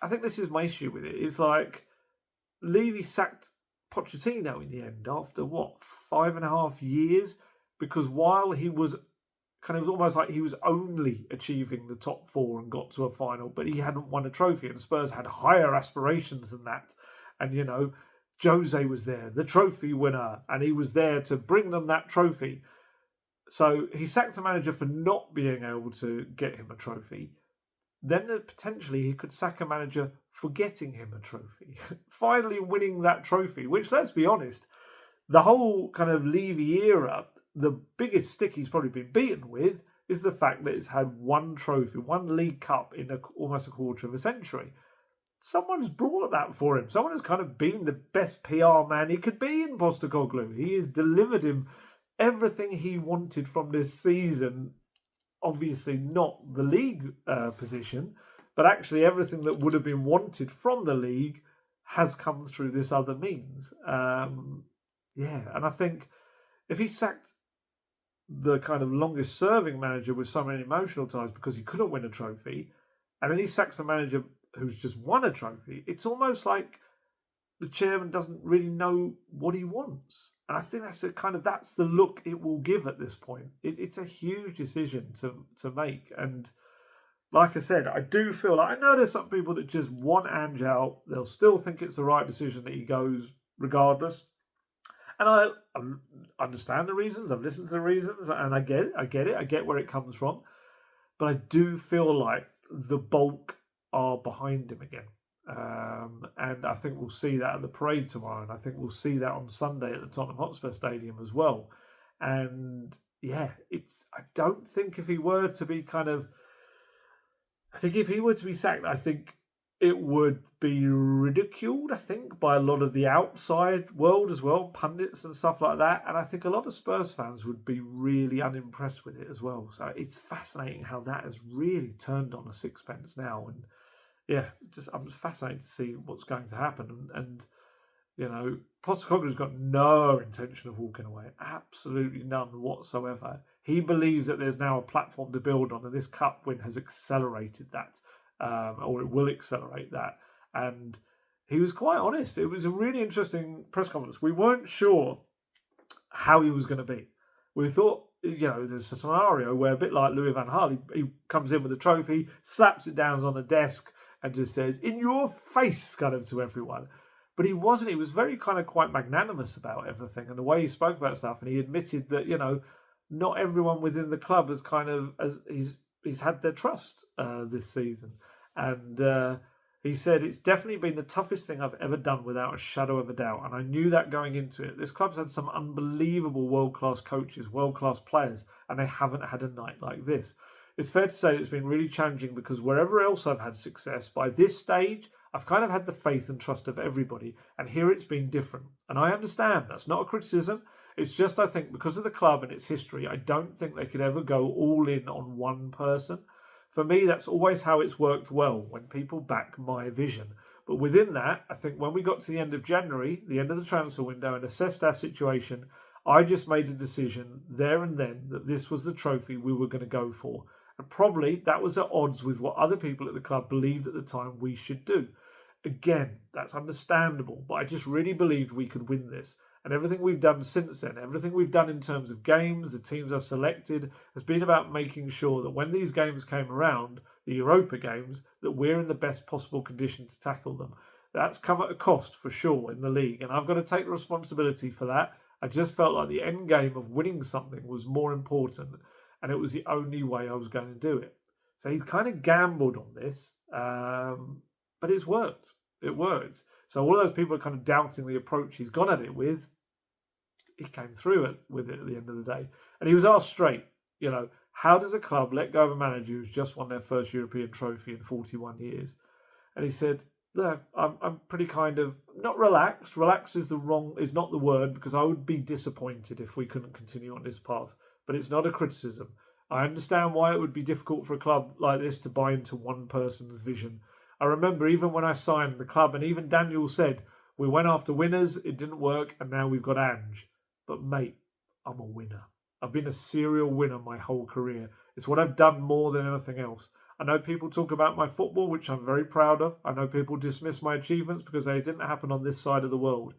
I think this is my issue with it. It's like Levy sacked Pochettino in the end after 5.5 years, because while he was kind of almost like he was only achieving the top 4 and got to a final, but he hadn't won a trophy, and Spurs had higher aspirations than that. And Jose was there, the trophy winner, and he was there to bring them that trophy. So he sacked the manager for not being able to get him a trophy. Then potentially he could sack a manager for getting him a trophy. Finally winning that trophy, which, let's be honest, the whole kind of Levy era, the biggest stick he's probably been beaten with is the fact that it's had one trophy, one League Cup in almost a quarter of a century. Someone's brought that for him. Someone has kind of been the best PR man he could be in Postecoglou. He has delivered him everything he wanted from this season. Obviously not the league position, but actually everything that would have been wanted from the league has come through this other means. And I think if he sacked the kind of longest serving manager with so many emotional ties because he couldn't win a trophy, and then he sacks a manager who's just won a trophy, it's almost like the chairman doesn't really know what he wants. And I think that's the look it will give at this point. It's a huge decision to make. And like I said, I do feel like, I know there's some people that just want Ange out. They'll still think it's the right decision that he goes regardless. And I understand the reasons. I've listened to the reasons, and I get it. I get where it comes from. But I do feel like the bulk are behind him again. And I think we'll see that at the parade tomorrow, and I think we'll see that on Sunday at the Tottenham Hotspur Stadium as well. And I don't think if he were to be sacked, I think it would be ridiculed, I think, by a lot of the outside world as well, pundits and stuff like that. And I think a lot of Spurs fans would be really unimpressed with it as well. So it's fascinating how that has really turned on a sixpence now. And I'm fascinated to see what's going to happen. And Postecoglou's got no intention of walking away. Absolutely none whatsoever. He believes that there's now a platform to build on, and this cup win has accelerated that, or it will accelerate that. And he was quite honest. It was a really interesting press conference. We weren't sure how he was going to be. We thought, there's a scenario where, a bit like Louis van Gaal, he comes in with a trophy, slaps it down on the desk, and just says, in your face, kind of to everyone. But he wasn't. He was very kind of quite magnanimous about everything and the way he spoke about stuff. And he admitted that, not everyone within the club has he's had their trust this season. And he said, it's definitely been the toughest thing I've ever done without a shadow of a doubt. And I knew that going into it. This club's had some unbelievable world-class coaches, world-class players, and they haven't had a night like this. It's fair to say it's been really challenging because wherever else I've had success, by this stage, I've kind of had the faith and trust of everybody, and here it's been different. And I understand that's not a criticism. It's just, I think, because of the club and its history, I don't think they could ever go all in on one person. For me, that's always how it's worked well, when people back my vision. But within that, I think when we got to the end of January, the end of the transfer window, and assessed our situation, I just made a decision there and then that this was the trophy we were going to go for. And probably that was at odds with what other people at the club believed at the time we should do. Again, that's understandable, but I just really believed we could win this. And everything we've done since then, everything we've done in terms of games, the teams I've selected, has been about making sure that when these games came around, the Europa games, that we're in the best possible condition to tackle them. That's come at a cost for sure in the league, and I've got to take the responsibility for that. I just felt like the end game of winning something was more important, and it was the only way I was going to do it. So he's kind of gambled on this, but it's worked. It works. So all those people are kind of doubting the approach he's gone at it with. He came through it with it at the end of the day, and he was asked straight. How does a club let go of a manager who's just won their first European trophy in 41 years? And he said, "Look, I'm pretty kind of not relaxed. Relaxed is not the word, because I would be disappointed if we couldn't continue on this path. But it's not a criticism. I understand why it would be difficult for a club like this to buy into one person's vision. I remember even when I signed the club, and even Daniel said, we went after winners, it didn't work, and now we've got Ange. But mate, I'm a winner. I've been a serial winner my whole career. It's what I've done more than anything else. I know people talk about my football, which I'm very proud of. I know people dismiss my achievements because they didn't happen on this side of the world.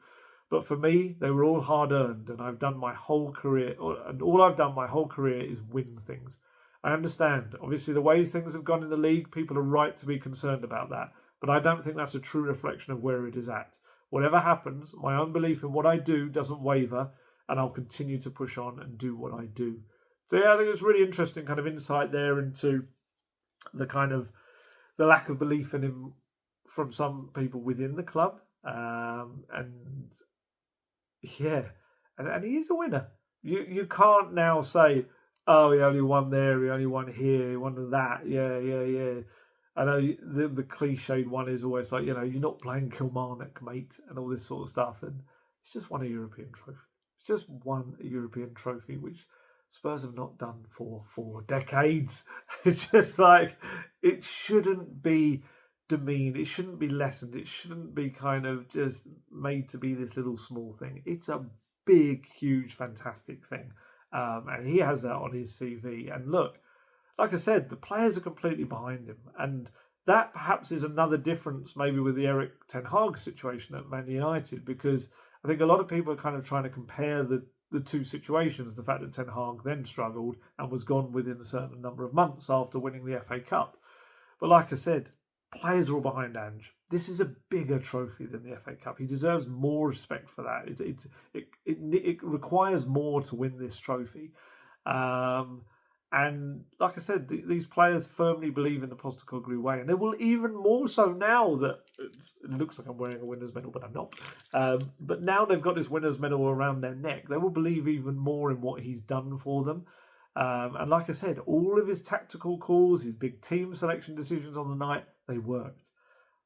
But for me, they were all hard-earned, and I've done my whole career, and all I've done my whole career is win things. I understand. Obviously, the way things have gone in the league, people are right to be concerned about that. But I don't think that's a true reflection of where it is at. Whatever happens, my own belief in what I do doesn't waver, and I'll continue to push on and do what I do." So yeah, I think it's really interesting kind of insight there into the kind of the lack of belief in him from some people within the club. And yeah, and he is a winner. You can't now say, oh, he only won there, he only won here, he won that. Yeah. I know the cliched one is always like, you're not playing Kilmarnock, mate, and all this sort of stuff. And it's just won a European trophy. It's just won a European trophy, which Spurs have not done for 4 decades. It's just like, it shouldn't be demeaned. It shouldn't be lessened. It shouldn't be kind of just made to be this little small thing. It's a big, huge, fantastic thing. And he has that on his CV. And look, like I said, the players are completely behind him. And that perhaps is another difference maybe with the Erik ten Hag situation at Man United, because I think a lot of people are kind of trying to compare the two situations. The fact that Ten Hag then struggled and was gone within a certain number of months after winning the FA Cup. But like I said, players are all behind Ange. This is a bigger trophy than the FA Cup. He deserves more respect for that. It requires more to win this trophy. And like I said, these players firmly believe in the Postecoglou way, and they will even more so now that it looks like I'm wearing a winner's medal, but I'm not. But now they've got this winner's medal around their neck, they will believe even more in what he's done for them. And like I said, all of his tactical calls, his big team selection decisions on the night, they worked.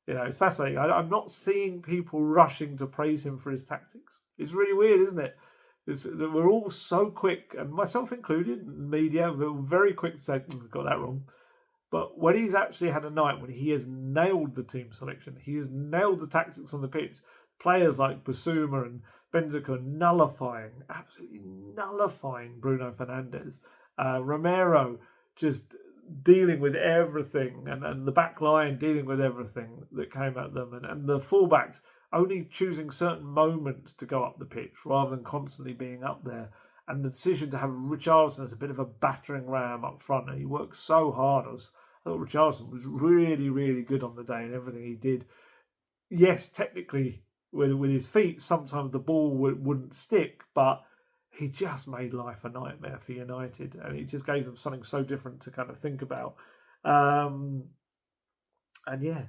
It's fascinating. I'm not seeing people rushing to praise him for his tactics. It's really weird, isn't it? We're all so quick, and myself included, media, we're very quick to say, got that wrong. But when he's actually had a night when he has nailed the team selection, he has nailed the tactics on the pitch, players like Basuma and Benzema absolutely nullifying Bruno Fernandes. Romero just dealing with everything, and the back line dealing with everything that came at them, and the fullbacks only choosing certain moments to go up the pitch rather than constantly being up there. And the decision to have Richarlison as a bit of a battering ram up front, and he worked so hard. I thought Richarlison was really, really good on the day and everything he did. Yes, technically, with his feet, sometimes the ball wouldn't stick, but he just made life a nightmare for United, and it just gave them something so different to kind of think about. And yeah,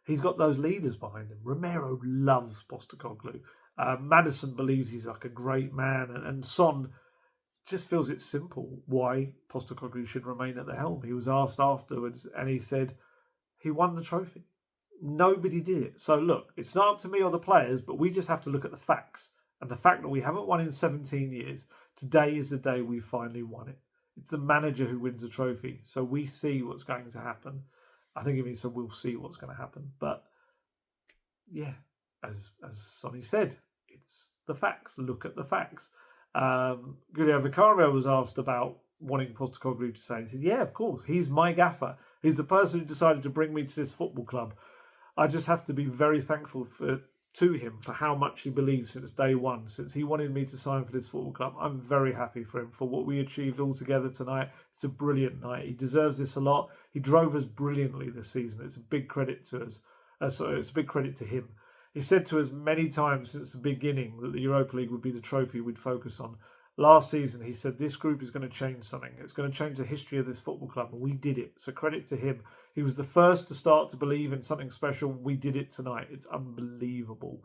he's got those leaders behind him. Romero loves Postecoglou. Maddison believes he's like a great man, and Son just feels it's simple why Postecoglou should remain at the helm. He was asked afterwards, and he said he won the trophy. Nobody did it. So look, it's not up to me or the players, but we just have to look at the facts. And the fact that we haven't won in 17 years, today is the day we finally won it. It's the manager who wins the trophy. So we see what's going to happen. I think it means so we'll see what's going to happen. But yeah, as Sonny said, it's the facts. Look at the facts. Giulio Vicario was asked about wanting Postecoglou to say. He said, yeah, of course. He's my gaffer. He's the person who decided to bring me to this football club. I just have to be very thankful to him for how much he believes since day one, since he wanted me to sign for this football club. I'm very happy for him for what we achieved all together tonight. It's a brilliant night. He deserves this a lot. He drove us brilliantly this season. It's a big credit to us. It's a big credit to him. He said to us many times since the beginning that the Europa League would be the trophy we'd focus on. Last season, he said this group is going to change something. It's going to change the history of this football club, and we did it. So credit to him. He was the first to start to believe in something special. We did it tonight. It's unbelievable.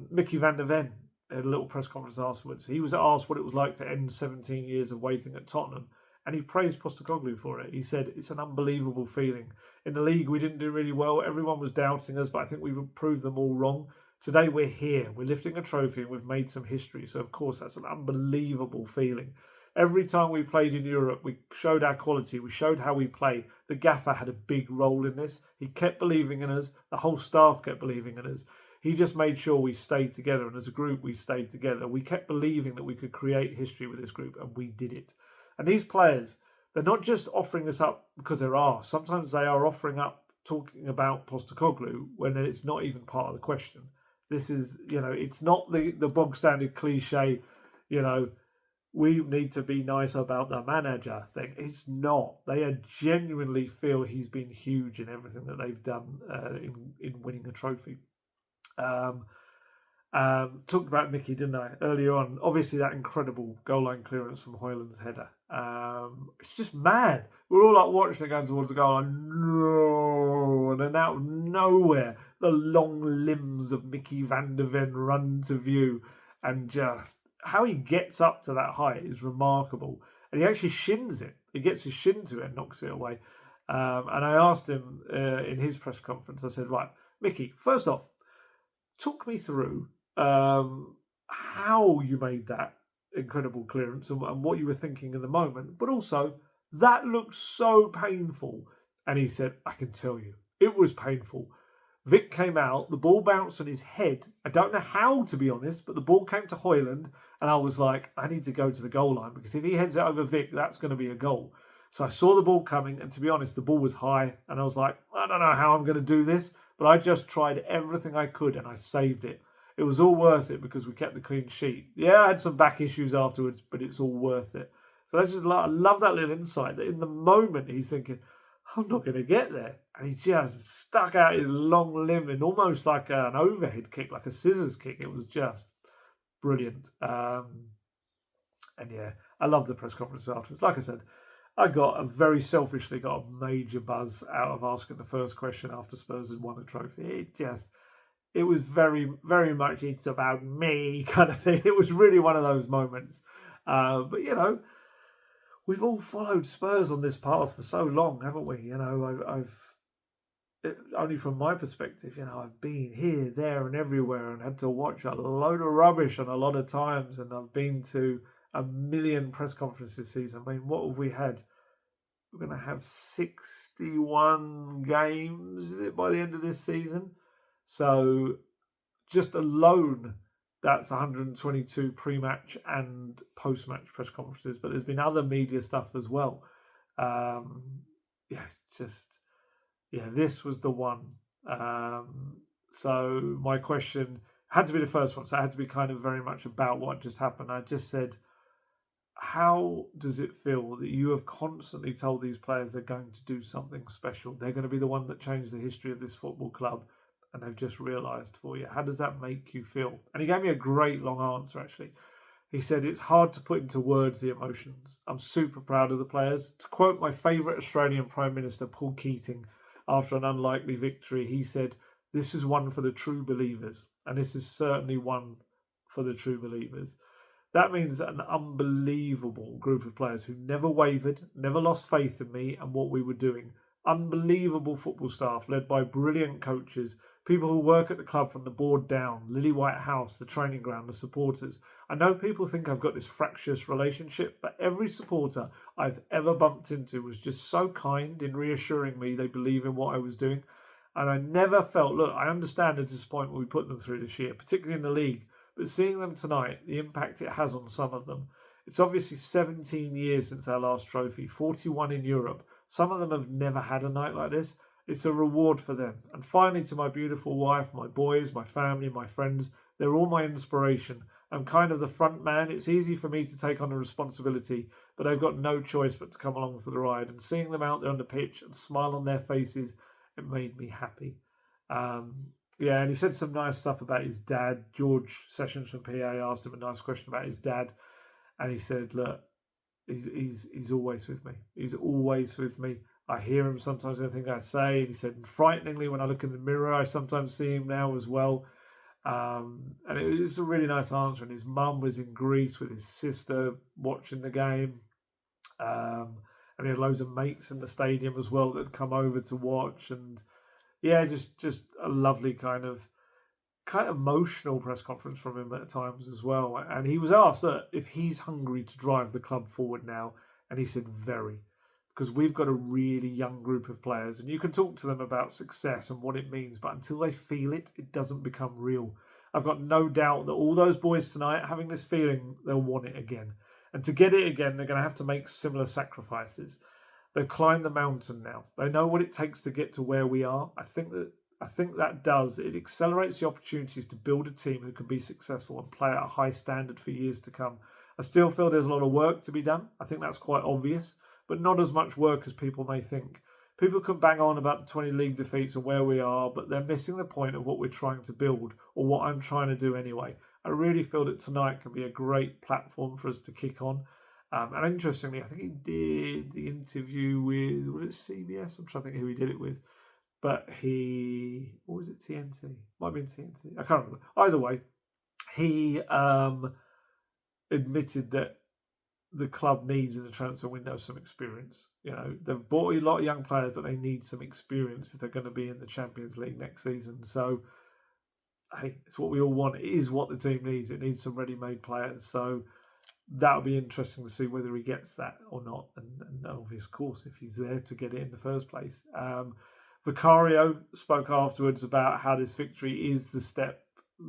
Mickey van der Ven had a little press conference afterwards. He was asked what it was like to end 17 years of waiting at Tottenham, and he praised Postecoglou for it. He said, it's an unbelievable feeling. In the league, we didn't do really well. Everyone was doubting us, but I think we proved them all wrong. Today, we're here. We're lifting a trophy, and we've made some history. So, of course, that's an unbelievable feeling. Every time we played in Europe, we showed our quality. We showed how we play. The gaffer had a big role in this. He kept believing in us. The whole staff kept believing in us. He just made sure we stayed together. And as a group, we stayed together. We kept believing that we could create history with this group, and we did it. And these players, they're not just offering this up because there are. Sometimes they are offering up talking about Postecoglou when it's not even part of the question. This is, it's not the bog standard cliche, we need to be nice about the manager thing. It's not. They genuinely feel he's been huge in everything that they've done in winning a trophy. Talked about Mickey, didn't I, earlier on? Obviously, that incredible goal line clearance from Højlund's header. It's just mad. We're all like watching it going towards the goal, and no, and then out of nowhere, the long limbs of Mickey van der Ven run to view, and just how he gets up to that height is remarkable. And he actually shins it. He gets his shin to it and knocks it away. And I asked him in his press conference, I said, right, Mickey, first off, talk me through how you made that incredible clearance and what you were thinking in the moment, but also that looked so painful. And he said, I can tell you, it was painful. Vic came out, the ball bounced on his head. I don't know how, to be honest, but the ball came to Højlund, and I was like, I need to go to the goal line, because if he heads it over Vic, that's going to be a goal. So I saw the ball coming, and to be honest, the ball was high, and I was like, I don't know how I'm going to do this, but I just tried everything I could, and I saved it. It was all worth it because we kept the clean sheet. Yeah, I had some back issues afterwards, but it's all worth it. So I love that little insight that in the moment he's thinking, I'm not going to get there. And he just stuck out his long limb in almost like an overhead kick, like a scissors kick. It was just brilliant. And yeah, I love the press conference afterwards. Like I said, I very selfishly got a major buzz out of asking the first question after Spurs had won a trophy. It was very, very much it's about me kind of thing. It was really one of those moments. But, we've all followed Spurs on this path for so long, haven't we? I've only from my perspective, I've been here, there and everywhere and had to watch a load of rubbish and a lot of times. And I've been to a million press conferences this season. I mean, what have we had? We're going to have 61 games, is it, by the end of this season? So just alone, that's 122 pre-match and post-match press conferences. But there's been other media stuff as well. This was the one. So my question had to be the first one. So it had to be kind of very much about what just happened. I just said, how does it feel that you have constantly told these players they're going to do something special? They're going to be the one that changed the history of this football club, and they've just realised for you. How does that make you feel? And he gave me a great long answer, actually. He said, it's hard to put into words the emotions. I'm super proud of the players. To quote my favourite Australian Prime Minister, Paul Keating, after an unlikely victory, he said, this is one for the true believers. And this is certainly one for the true believers. That means an unbelievable group of players who never wavered, never lost faith in me and what we were doing. Unbelievable football staff led by brilliant coaches, people who work at the club from the board down, Lily White House, the training ground, the supporters. I know people think I've got this fractious relationship, but every supporter I've ever bumped into was just so kind in reassuring me they believe in what I was doing. And I never felt, look, I understand the disappointment we put them through this year, particularly in the league. But seeing them tonight, the impact it has on some of them. It's obviously 17 years since our last trophy, 41 in Europe. Some of them have never had a night like this. It's a reward for them. And finally, to my beautiful wife, my boys, my family, my friends, they're all my inspiration. I'm kind of the front man. It's easy for me to take on the responsibility, but I've got no choice but to come along for the ride. And seeing them out there on the pitch and smile on their faces, it made me happy. Yeah, and he said some nice stuff about his dad. George Sessions from PA asked him a nice question about his dad, and he said, "Look, he's always with me. He's always with me. I hear him sometimes. Anything I say." And he said, "Frighteningly, when I look in the mirror, I sometimes see him now as well." And it was a really nice answer. And his mum was in Greece with his sister watching the game. And he had loads of mates in the stadium as well that had come over to watch. And yeah, just a lovely kind of emotional press conference from him at times as well. And he was asked, look, if he's hungry to drive the club forward now, and he said very, because we've got a really young group of players, and you can talk to them about success and what it means, but until they feel it, it doesn't become real. I've got no doubt that all those boys tonight, having this feeling, they'll want it again. And to get it again, they're going to have to make similar sacrifices. They've climbed the mountain now. They know what it takes to get to where we are. I think that does. It accelerates the opportunities to build a team who can be successful and play at a high standard for years to come. I still feel there's a lot of work to be done. I think that's quite obvious, but not as much work as people may think. People can bang on about the 20 league defeats and where we are, but they're missing the point of what we're trying to build, or what I'm trying to do anyway. I really feel that tonight can be a great platform for us to kick on. And interestingly, I think he did the interview with, was it CBS? I'm trying to think who he did it with. But what was it, TNT? Might have been TNT. I can't remember. Either way, he admitted that the club needs in the transfer window some experience. You know, they've bought a lot of young players, but they need some experience if they're going to be in the Champions League next season. So, hey, it's what we all want. It is what the team needs. It needs some ready-made players. So that'll be interesting to see whether he gets that or not. And obviously, of course, if he's there to get it in the first place. Vicario spoke afterwards about how this victory is the step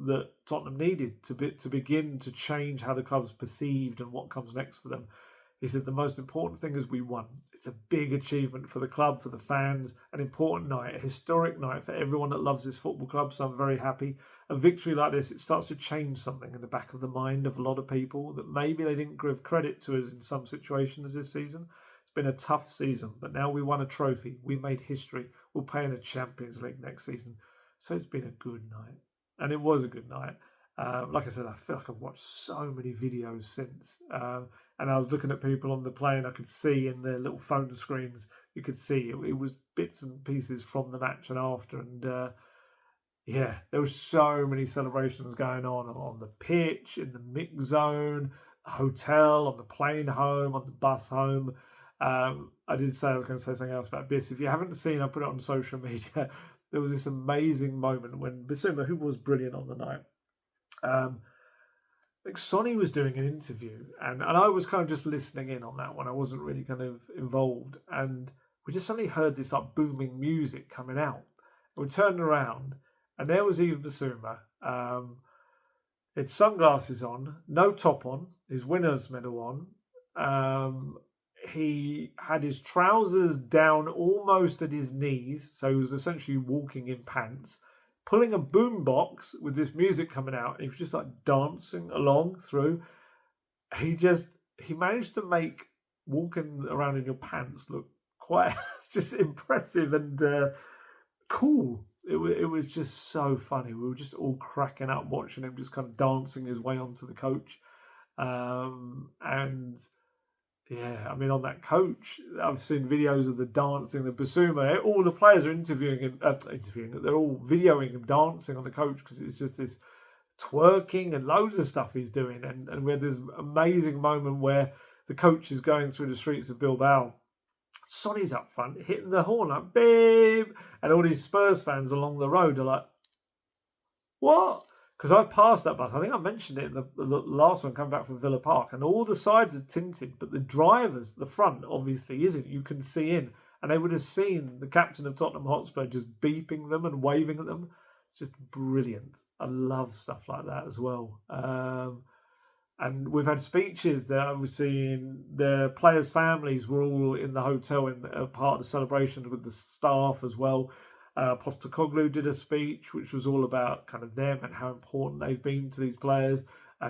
that Tottenham needed to begin to change how the club's perceived and what comes next for them. He said the most important thing is we won. It's a big achievement for the club, for the fans, an important night, a historic night for everyone that loves this football club, so I'm very happy. A victory like this, it starts to change something in the back of the mind of a lot of people that maybe they didn't give credit to us in some situations this season. It's been a tough season, but now we won a trophy. We made history. We'll play in a Champions League next season. So it's been a good night. And it was a good night. Like I said, I feel like I've watched so many videos since. And I was looking at people on the plane. I could see in their little phone screens, you could see it was bits and pieces from the match and after. And yeah, there were so many celebrations going on the pitch, in the mix zone, the hotel, on the plane home, on the bus home. I did say I was going to say something else about Biss. If you haven't seen, I put it on social media. There was this amazing moment when Bissouma, who was brilliant on the night, like Sonny was doing an interview, and I was kind of just listening in on that one. I wasn't really kind of involved, and we just suddenly heard this like booming music coming out. And we turned around, and there was Yves Bissouma. He had sunglasses on, no top on, his winner's medal on. He had his trousers down almost at his knees, so he was essentially walking in pants, pulling a boombox with this music coming out, and he was just like dancing along through. He managed to make walking around in your pants look quite just impressive and cool. It was just so funny. We were just all cracking up watching him just kind of dancing his way onto the coach. And yeah, I mean, on that coach, I've seen videos of the dancing, the Bissouma. All the players are interviewing him. They're all videoing him dancing on the coach because it's just this twerking and loads of stuff he's doing. And we had this amazing moment where the coach is going through the streets of Bilbao. Sonny's up front, hitting the horn like, babe. And all these Spurs fans along the road are like, what? Because I've passed that bus. I think I mentioned it in the last one coming back from Villa Park. And all the sides are tinted, but the drivers, the front, obviously isn't. You can see in. And they would have seen the captain of Tottenham Hotspur just beeping them and waving at them. Just brilliant. I love stuff like that as well. And we've had speeches that I've seen. The players' families were all in the hotel in part of the celebrations with the staff as well. Postecoglou did a speech which was all about kind of them and how important they've been to these players.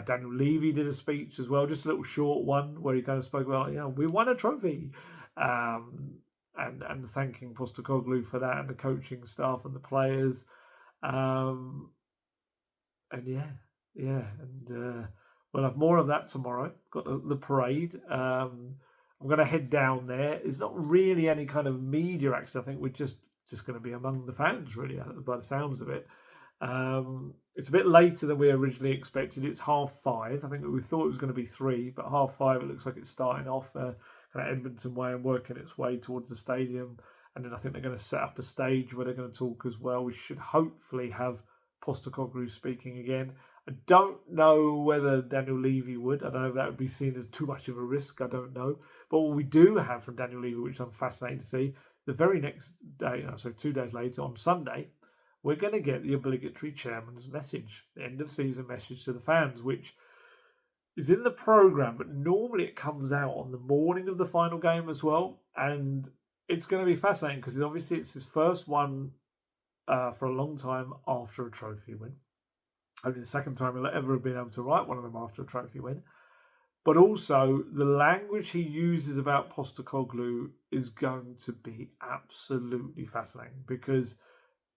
Daniel Levy did a speech as well, just a little short one where he kind of spoke about, we won a trophy, and thanking Postecoglou for that and the coaching staff and the players. Um, and and we'll have more of that tomorrow. Got the parade. I'm going to head down there. It's not really any kind of media access. I think we're just going to be among the fans, really, by the sounds of it. It's a bit later than we originally expected. It's 5:30. I think we thought it was going to be 3, but 5:30. It looks like it's starting off kind of Edmonton way and working its way towards the stadium. And then I think they're going to set up a stage where they're going to talk as well. We should hopefully have Postecoglou speaking again. I don't know whether Daniel Levy would. I don't know if that would be seen as too much of a risk. I don't know. But what we do have from Daniel Levy, which I'm fascinated to see, the very next day, so 2 days later, on Sunday, we're going to get the obligatory chairman's message, the end of season message to the fans, which is in the programme, but normally it comes out on the morning of the final game as well. And it's going to be fascinating because obviously it's his first one for a long time after a trophy win. Only the second time he'll ever have been able to write one of them after a trophy win. But also, the language he uses about Postecoglou is going to be absolutely fascinating because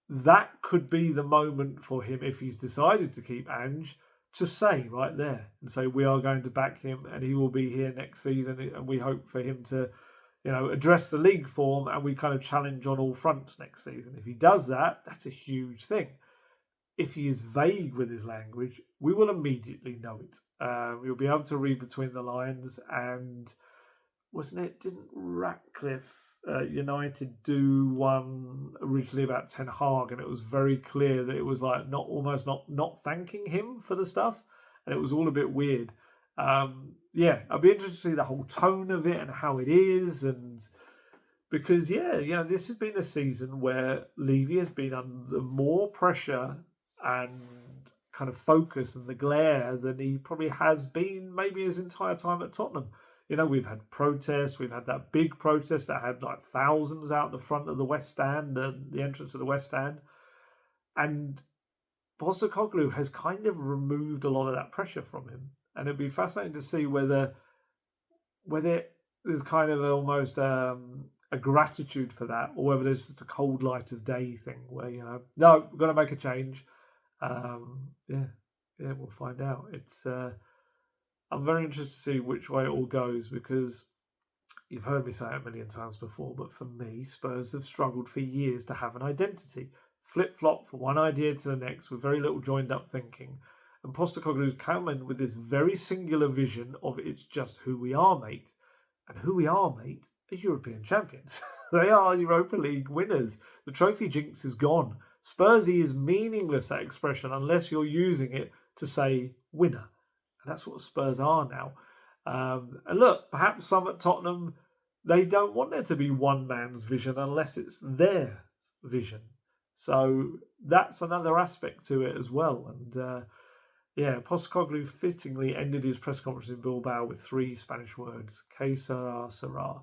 that could be the moment for him, if he's decided to keep Ange, to say right there and say, we are going to back him and he will be here next season, and we hope for him to, address the league form and we kind of challenge on all fronts next season. If he does that, that's a huge thing. If he is vague with his language, we will immediately know it. We'll be able to read between the lines. And didn't Ratcliffe United do one originally about Ten Hag, and it was very clear that it was like not thanking him for the stuff, and it was all a bit weird. I'd be interested to see the whole tone of it and how it is, and because this has been a season where Levy has been under more pressure and kind of focus and the glare than he probably has been maybe his entire time at Tottenham. We've had protests. We've had that big protest that had like thousands out the front of the West Stand, the entrance of the West Stand. And Postecoglou has kind of removed a lot of that pressure from him. And it'd be fascinating to see whether there's kind of almost a gratitude for that, or whether there's just a cold light of day thing where, no, we're going to make a change. We'll find out. I'm very interested to see which way it all goes, because you've heard me say it a million times before, but for me, Spurs have struggled for years to have an identity. Flip-flop from one idea to the next with very little joined-up thinking. And Postecoglou's come in with this very singular vision of it's just who we are, mate. And who we are, mate, are European champions. They are Europa League winners. The trophy jinx is gone. Spursy is meaningless, that expression, unless you're using it to say winner. And that's what Spurs are now. And look, perhaps some at Tottenham, they don't want there to be one man's vision unless it's their vision. So that's another aspect to it as well. And Postecoglou fittingly ended his press conference in Bilbao with 3 Spanish words, que sera, sera,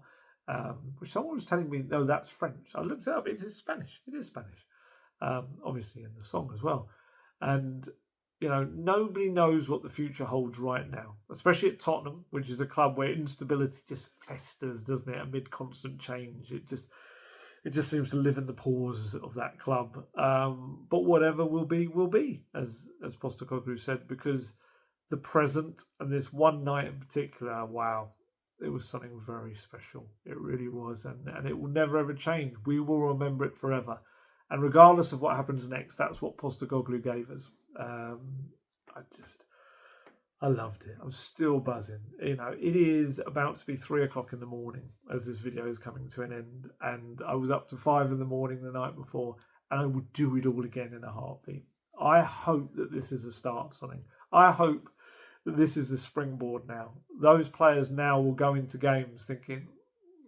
which someone was telling me, no, that's French. I looked it up, it is Spanish. It is Spanish. Obviously in the song as well. And nobody knows what the future holds right now, especially at Tottenham, which is a club where instability just festers, doesn't it, amid constant change. It just seems to live in the pores of that club. But whatever will be, as Postecoglou said, because the present and this one night in particular, wow, it was something very special. It really was, and it will never ever change. We will remember it forever. And regardless of what happens next, that's what Postecoglou gave us. I loved it. I'm still buzzing. It is about to be 3:00 in the morning as this video is coming to an end. And I was up to 5 in the morning the night before, and I would do it all again in a heartbeat. I hope that this is the start of something. I hope that this is the springboard now. Those players now will go into games thinking,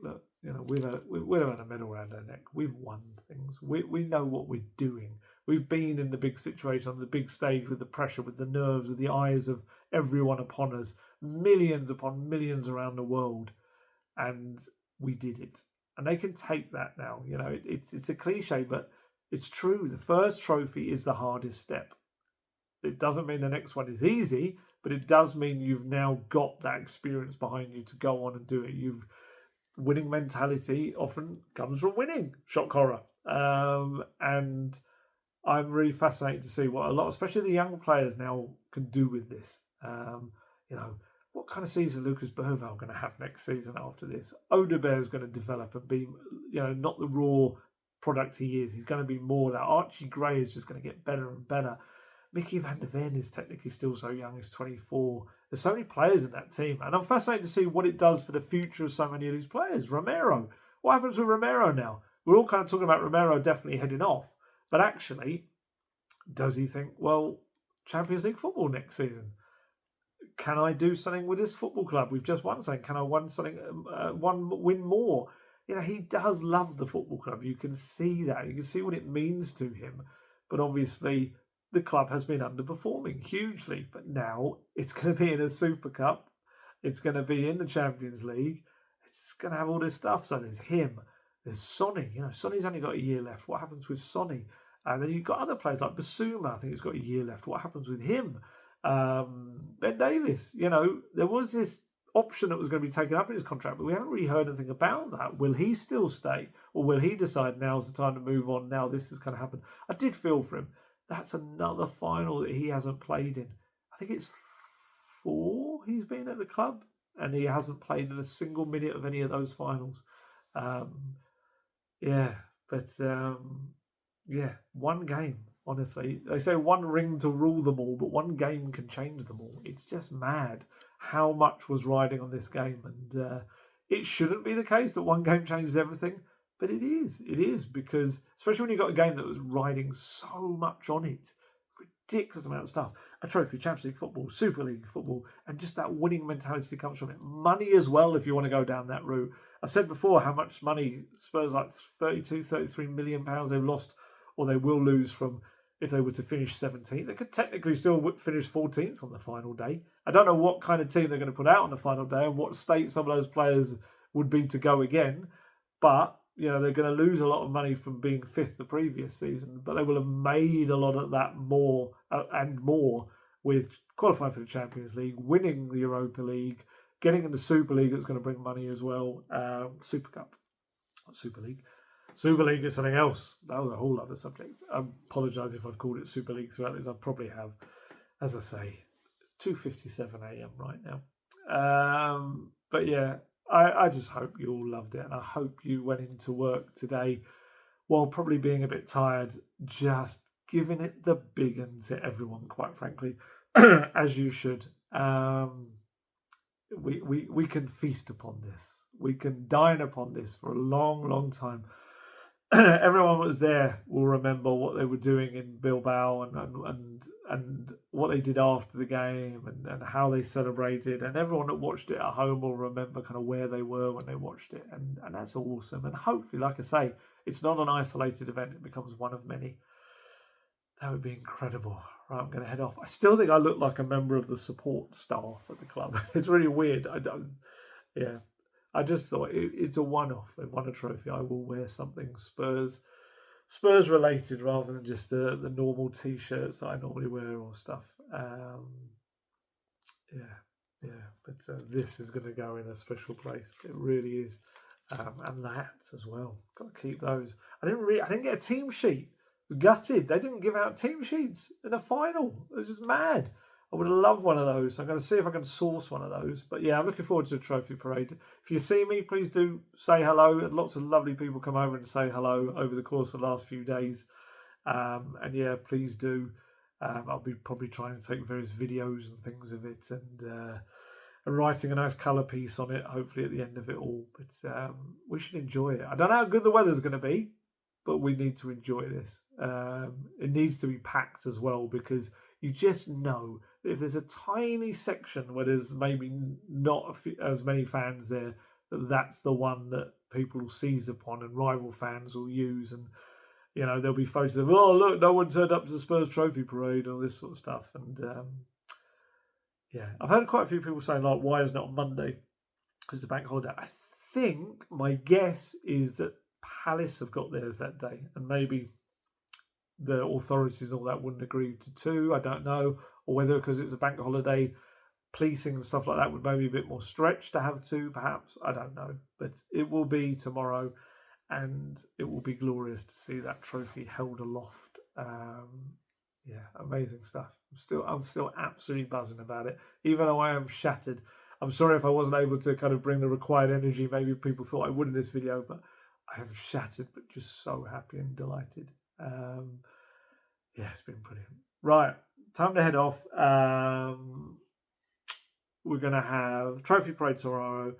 look, we've had a medal around our neck. We've won things. We know what we're doing. We've been in the big situation, on the big stage, with the pressure, with the nerves, with the eyes of everyone upon us, millions upon millions around the world, and we did it. And they can take that now. It's a cliche, but it's true. The first trophy is the hardest step. It doesn't mean the next one is easy, but it does mean you've now got that experience behind you to go on and do it. Winning mentality often comes from winning. Shock horror. And I'm really fascinated to see what a lot, especially the young players now, can do with this. You know, what kind of season Lucas Berval going to have next season after this? Odebear's going to develop and be, not the raw product he is. He's going to be more that. Archie Gray is just going to get better and better. Mickey van der Ven is technically still so young, he's 24. There's so many players in that team, and I'm fascinated to see what it does for the future of so many of these players. Romero, what happens with Romero now? We're all kind of talking about Romero definitely heading off, but actually, does he think, well, Champions League football next season? Can I do something with this football club? We've just won something. Can I win more? He does love the football club. You can see that. You can see what it means to him. But obviously, the club has been underperforming hugely. But now it's going to be in a Super Cup. It's going to be in the Champions League. It's going to have all this stuff. So there's him. There's Sonny. Sonny's only got a year left. What happens with Sonny? And then you've got other players like Basuma. I think he's got a year left. What happens with him? Ben Davis, there was this option that was going to be taken up in his contract, but we haven't really heard anything about that. Will he still stay, or will he decide now's the time to move on? Now this is going to happen. I did feel for him. That's another final that he hasn't played in. I think it's 4 he's been at the club, and he hasn't played in a single minute of any of those finals. One game. Honestly, they say one ring to rule them all, but one game can change them all. It's just mad how much was riding on this game. And it shouldn't be the case that one game changes everything, but it is. It is, because especially when you've got a game that was riding so much on it, ridiculous amount of stuff. A trophy, Champions League football, Super League football, and just that winning mentality that comes from it. Money as well, if you want to go down that route. I said before how much money Spurs, like 32, 33 million pounds they've lost, or they will lose from if they were to finish 17th. They could technically still finish 14th on the final day. I don't know what kind of team they're going to put out on the final day and what state some of those players would be to go again. But, they're going to lose a lot of money from being 5th the previous season. But they will have made a lot of that more and more with qualifying for the Champions League, winning the Europa League, getting in the Super League that's going to bring money as well. Super Cup, not Super League. Super League is something else. That was a whole other subject. I apologise if I've called it Super League throughout this. I probably have. As I say, 2:57 a.m. right now. But yeah, I just hope you all loved it. And I hope you went into work today while probably being a bit tired, just giving it the big un to everyone, quite frankly, as you should. We can feast upon this. We can dine upon this for a long, long time. Everyone that was there will remember what they were doing in Bilbao and what they did after the game and how they celebrated. And everyone that watched it at home will remember kind of where they were when they watched it. And that's awesome. And hopefully, like I say, it's not an isolated event. It becomes one of many. That would be incredible. Right, I'm going to head off. I still think I look like a member of the support staff at the club. It's really weird. I just thought it's a one-off. They've won a trophy. I will wear something Spurs related rather than just the normal T-shirts that I normally wear or stuff. But this is going to go in a special place. It really is, and that as well. Got to keep those. I didn't get a team sheet. Gutted. They didn't give out team sheets in the final. It was just mad. I would have loved one of those. I'm going to see if I can source one of those. But yeah, I'm looking forward to the trophy parade. If you see me, please do say hello. Lots of lovely people come over and say hello over the course of the last few days. And yeah, please do. I'll be probably trying to take various videos and things of it and writing a nice colour piece on it, hopefully at the end of it all. But we should enjoy it. I don't know how good the weather's going to be, but we need to enjoy this. It needs to be packed as well, because you just know if there's a tiny section where there's maybe not as many fans there, that's the one that people will seize upon and rival fans will use. And, there'll be photos of, oh, look, no one turned up to the Spurs trophy parade, all this sort of stuff. And, I've heard quite a few people saying, like, why is it not Monday? Because it's a bank holiday. I think my guess is that Palace have got theirs that day, and maybe the authorities and all that wouldn't agree to 2. I don't know, or whether because it's a bank holiday, policing and stuff like that would maybe be a bit more stretched to have 2, perhaps. I don't know, but it will be tomorrow, and it will be glorious to see that trophy held aloft Yeah, amazing stuff. I'm still absolutely buzzing about it, even though I am shattered. I'm sorry if I wasn't able to kind of bring the required energy. Maybe people thought I would in this video, but I am shattered, but just so happy and delighted. Yeah, it's been brilliant. Right, time to head off. We're going to have Trophy Parade tomorrow,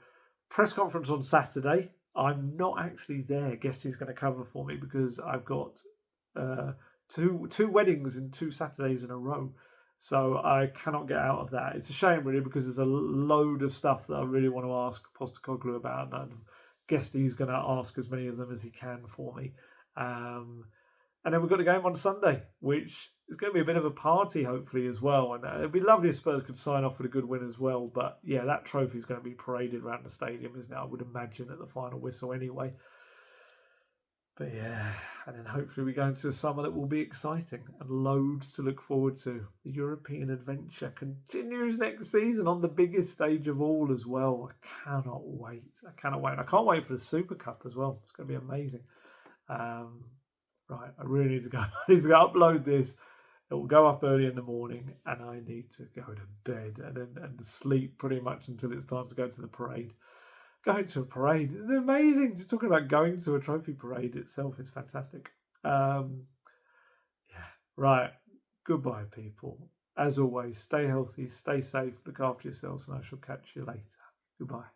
press conference on Saturday. I'm not actually there. Guess he's going to cover for me because I've got two weddings in 2 Saturdays in a row. So I cannot get out of that. It's a shame, really, because there's a load of stuff that I really want to ask Postecoglou about, and I've guessed he's going to ask as many of them as he can for me. And then we've got the game on Sunday, which is going to be a bit of a party, hopefully, as well. And it'd be lovely if Spurs could sign off with a good win as well. But yeah, that trophy is going to be paraded around the stadium, isn't it? I would imagine at the final whistle anyway. But yeah, and then hopefully we go into a summer that will be exciting and loads to look forward to. The European adventure continues next season on the biggest stage of all as well. I cannot wait. I cannot wait. And I can't wait for the Super Cup as well. It's going to be amazing. Right, I really need to go. I need to go upload this. It will go up early in the morning, and I need to go to bed and sleep pretty much until it's time to go to the parade. Going to a parade is amazing. Just talking about going to a trophy parade itself is fantastic. Yeah, right. Goodbye, people. As always, stay healthy, stay safe, look after yourselves, and I shall catch you later. Goodbye.